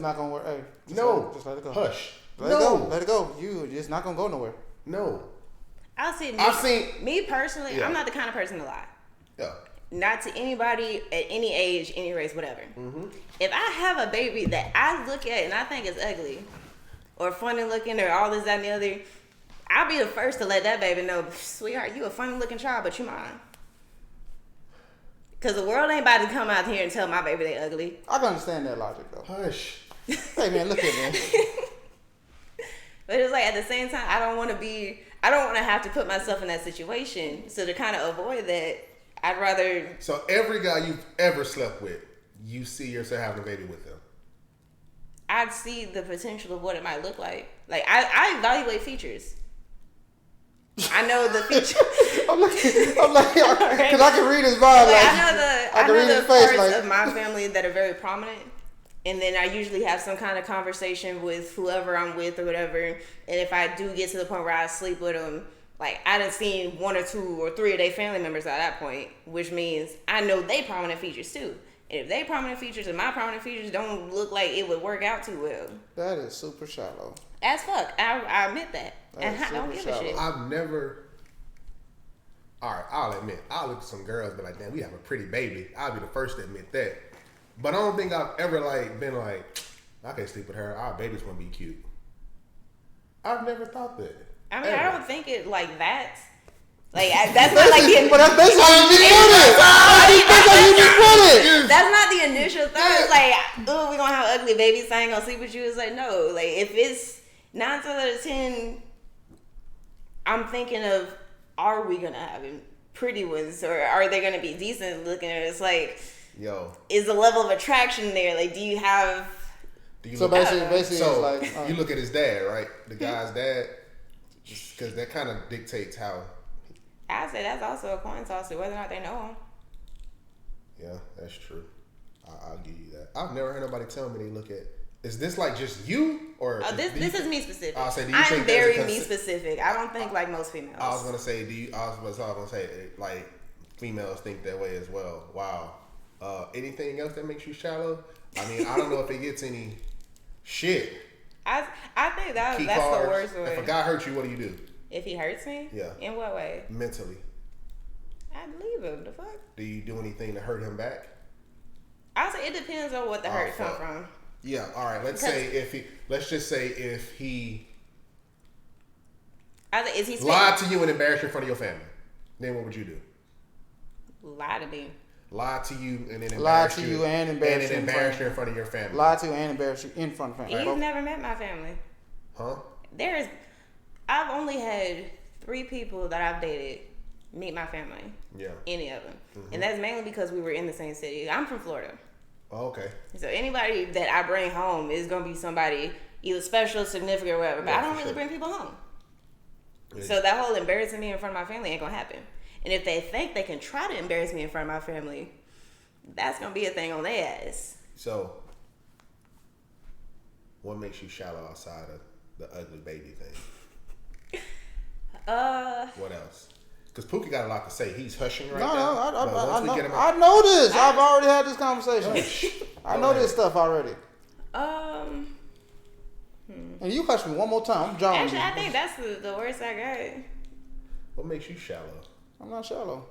not gonna work. Hey, just let it go. Hush. Let it go. It's not gonna go nowhere. No. I've seen me personally. Yeah. I'm not the kind of person to lie. Yeah. Not to anybody at any age, any race, whatever. Mm-hmm. If I have a baby that I look at and I think is ugly, or funny looking, or all this, that, and the other, I'll be the first to let that baby know, sweetheart, you a funny looking child, but you mine. Because the world ain't about to come out here and tell my baby they ugly. I can understand that logic though. Hush. Hey man, look at me. But it's like at the same time, I don't want to have to put myself in that situation. So to kind of avoid that, I'd rather. So every guy you've ever slept with, you see yourself having a baby with them. I'd see the potential of what it might look like. Like I evaluate features. I know the features. I'm like, because I can read his vibe. Like, like, I know the face, parts of my family that are very prominent. And then I usually have some kind of conversation with whoever I'm with or whatever. And if I do get to the point where I sleep with them, like I done seen 1 or 2 or 3 of their family members at that point, which means I know they prominent features too. And if they prominent features and my prominent features don't look like it would work out too well. That is super shallow. As fuck. I admit that. And I don't give a shit. I've never. Alright, I'll admit. I'll look at some girls and be like, damn, we have a pretty baby. I'll be the first to admit that. But I don't think I've ever been like, I can't sleep with her. Our baby's gonna be cute. I've never thought that. I mean, I don't think it like that. Like that's not like the. But that's basically how you put it. That's not the initial thought. It's like, oh, we gonna have ugly babies, so I ain't gonna sleep with you. It's like, no. Like if it's 9 out of 10, I'm thinking of, are we gonna have pretty ones, or are they gonna be decent looking? It's like, is the level of attraction there? Like, do you have? So basically, so it's like you look at his dad, right? The guy's dad, because that kind of dictates how. I say that's also a coin toss to whether or not they know him. Yeah, that's true. I'll give you that. I've never heard nobody tell me they look at. Is this like just you or? This is me specific. I'll say, I'm very me specific. I don't think like most females. I was gonna say, like females think that way as well. Wow. Anything else that makes you shallow? I mean, I don't know if it gets any shit. I think that's cards. The worst way. If a guy hurts you, what do you do? If he hurts me? Yeah. In what way? Mentally. I'd leave him. The fuck? Do you do anything to hurt him back? I say it depends on what the hurt come from. Yeah. All right. Let's just say if he. Is he lied to you and embarrassed you in front of your family? Then what would you do? Lie to me. Lie to you and then embarrass you and embarrass you in front of your family. Lie to you and embarrass you in front of family. He's never met my family. Huh? I've only had 3 people that I've dated meet my family. Yeah. Any of them. Mm-hmm. And that's mainly because we were in the same city. I'm from Florida. Oh, okay. So anybody that I bring home is going to be somebody either special, significant, or whatever. But I don't really bring people home. Yeah. So that whole embarrassing me in front of my family ain't going to happen. And if they think they can try to embarrass me in front of my family, that's going to be a thing on their ass. So, what makes you shallow outside of the ugly baby thing? What else? Because Pookie got a lot to say. He's hushing right now. I know this. I've already had this conversation. I know this stuff already. And you hush me one more time. I'm John. Actually, I think that's the worst I got. What makes you shallow? I'm not shallow.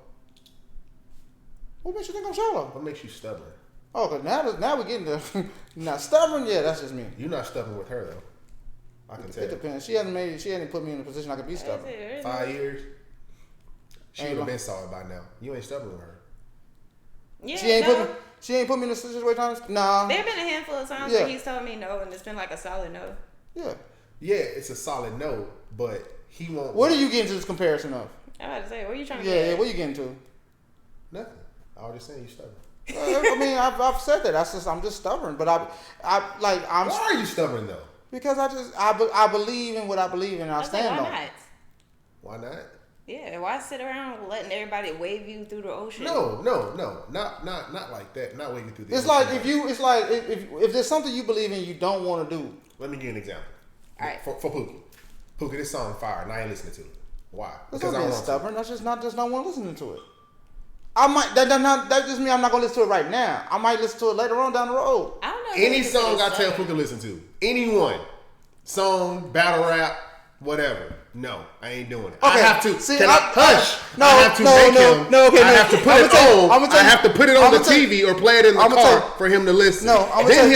What makes you think I'm shallow? What makes you stubborn? Oh, because now we're getting to... Not stubborn? Yeah, that's just me. You're not stubborn with her, though. I can tell. It depends. She hadn't put me in a position I could be stubborn. 5 years. She would have been solid by now. You ain't stubborn with her. Yeah, she ain't put me in a situation. Nah. There have been a handful of times where he's told me no, and it's been like a solid no. Yeah. Yeah, it's a solid no, but he won't. What are you getting to this comparison of? I'm about to say, what are you trying to get? Yeah, what are you getting to? Nothing. I was just saying you stubborn. I mean, I've said that. I'm just stubborn. But Why are you stubborn though? Because I believe in what I believe in. And I stand on it. Why not? Yeah, why sit around letting everybody wave you through the ocean? No, not like that. Not wave you through the ocean. It's like if there's something you believe in, you don't want to do. Let me give you an example. All right. For Pookie, this song fire, and I ain't listening to it. Why? Because I'm stubborn. That's just not want to listen to it. I might that just means I'm not gonna listen to it right now. I might listen to it later on down the road. I don't know. Any song I tell Pookie to listen to, anyone, song, battle rap, whatever. No, I ain't doing it. Okay. I have to. Hush. No, I have to make him. No, okay. I have to put it on. I have to put it on the TV or play it in the car for him to listen. No, then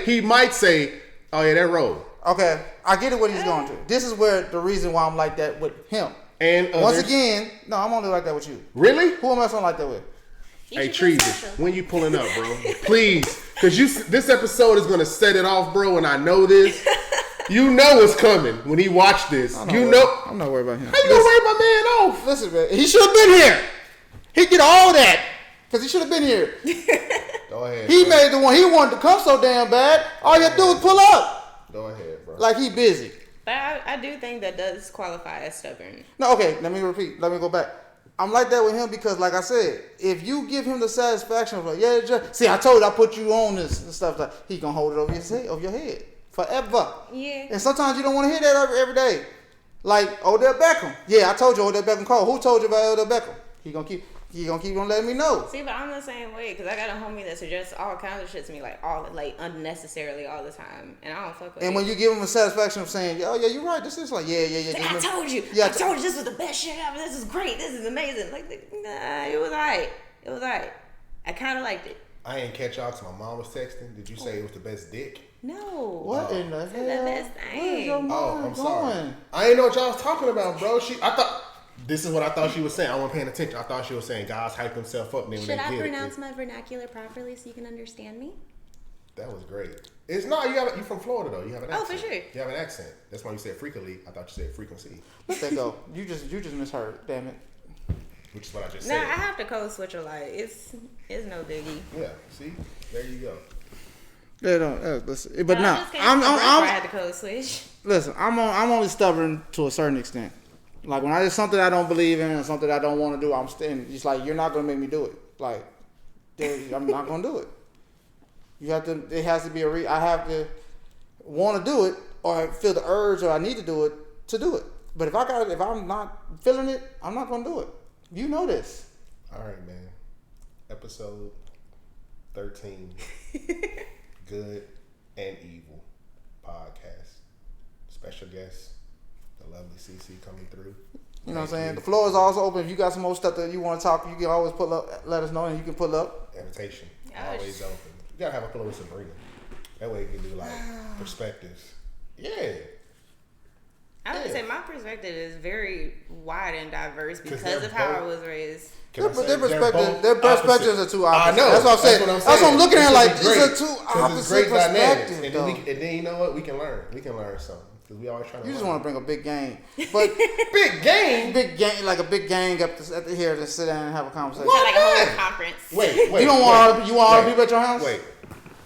he might say, "Oh yeah, that roll." Okay, I get it. What he's going to. This is where the reason why I'm like that with him. And others. Once again, no, I'm only like that with you. Really? Who am I something like that with? Hey, Trees, when you pulling up, bro? Please, because this episode is gonna set it off, bro. And I know this. You know what's coming when he watched this. You know. I'm not worried about him. How you gonna write my man off? Listen, man, he should have been here. He get all that because he should have been here. Go ahead. He made the one. He wanted to come so damn bad. All you have to do is pull up. Go ahead, bro. Like he busy. But I do think that does qualify as stubborn. No, okay. Let me repeat. Let me go back. I'm like that with him because, like I said, if you give him the satisfaction of like, see, I told you I put you on this and stuff like, he gonna hold it over your head forever. Yeah. And sometimes you don't want to hear that every day. Like Odell Beckham. Yeah, I told you Odell Beckham called. Who told you about Odell Beckham? He gonna keep on letting me know. See, but I'm the same way because I got a homie that suggests all kinds of shit to me, like unnecessarily all the time, and I don't fuck with it. And when you give him a satisfaction of saying, "Oh yeah, you're right. This is like yeah." I told you. Yeah, I told you this was the best shit ever. This is great. This is amazing. Like, nah, it was alright. It was alright. I kind of liked it. I ain't catch y'all because my mom was texting. Did you say it was the best dick? No. What in the hell? It's the best thing. Where's your mom I'm sorry. I didn't know what y'all was talking about, bro. I thought. This is what I thought she was saying. I wasn't paying attention. I thought she was saying guys hype themselves up. Should I pronounce my vernacular properly so you can understand me? That was great. It's not. You from Florida though. You have an accent. Oh, for sure. You have an accent. That's why you said frequently. I thought you said frequency. Let that go. You just misheard. Damn it. Which is what I just said. Nah, I have to code switch a lot. It's no biggie. Yeah. See, there you go. Yeah, no, listen. But now I had to code switch. Listen, I'm only stubborn to a certain extent. Like when it's something I don't believe in and something I don't want to do, I'm staying. It's like you're not gonna make me do it. Like I'm not gonna do it. You have to. It has to be I have to want to do it, or I feel the urge, or I need to do it. But if I'm not feeling it, I'm not gonna do it. You know this. All right, man. Episode 13. Good and Evil podcast. Special guest. The lovely CeCe coming through. You know what I'm saying? The floor is also open. If you got some more stuff that you want to talk, you can always pull up. Let us know, and you can pull up. Invitation always open. You gotta have a floor with Sabrina. That way you can do like perspectives. Yeah. I would say my perspective is very wide and diverse because of how I was raised. Their perspectives are too opposite. I know. That's what I'm saying. That's what I'm looking at. Like these are two opposite perspectives. And then you know what? We can learn. We can learn something. We always trying to. You just want to bring a big gang, but big gang, like a big gang up here to sit down and have a conversation. What? Like a whole conference. Wait. You want all the people at your house?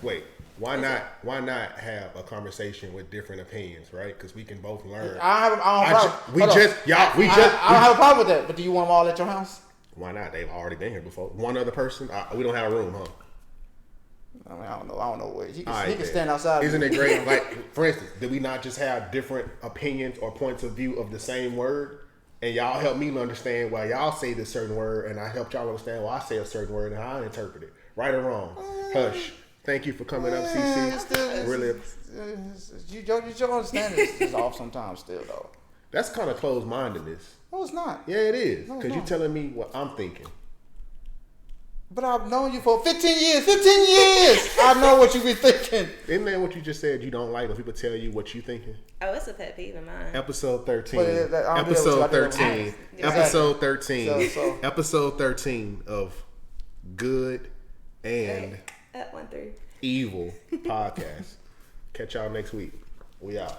Wait. Why not have a conversation with different opinions, right? Because we can both learn. I don't have a problem with that. But do you want them all at your house? Why not? They've already been here before. One other person. We don't have a room, huh? I mean, I don't know where he can stand outside. Isn't it great? Like, for instance, did we not just have different opinions or points of view of the same word? And y'all help me understand why y'all say this certain word, and I helped y'all understand why I say a certain word and how I interpret it. Right or wrong? Hush. Thank you for coming up, CeCe. Really, your understanding is off sometimes still, though. That's kind of closed-mindedness. No, it's not. Yeah, it is. No, because you're telling me what I'm thinking. But I've known you for 15 years. 15 years! I know what you be thinking. Isn't that what you just said you don't like when people tell you what you thinking? Oh, it's a pet peeve of mine. Episode 13. Episode 13. Episode 13. So. Episode 13 of Good and At 1-3. Evil podcast. Catch y'all next week. We out.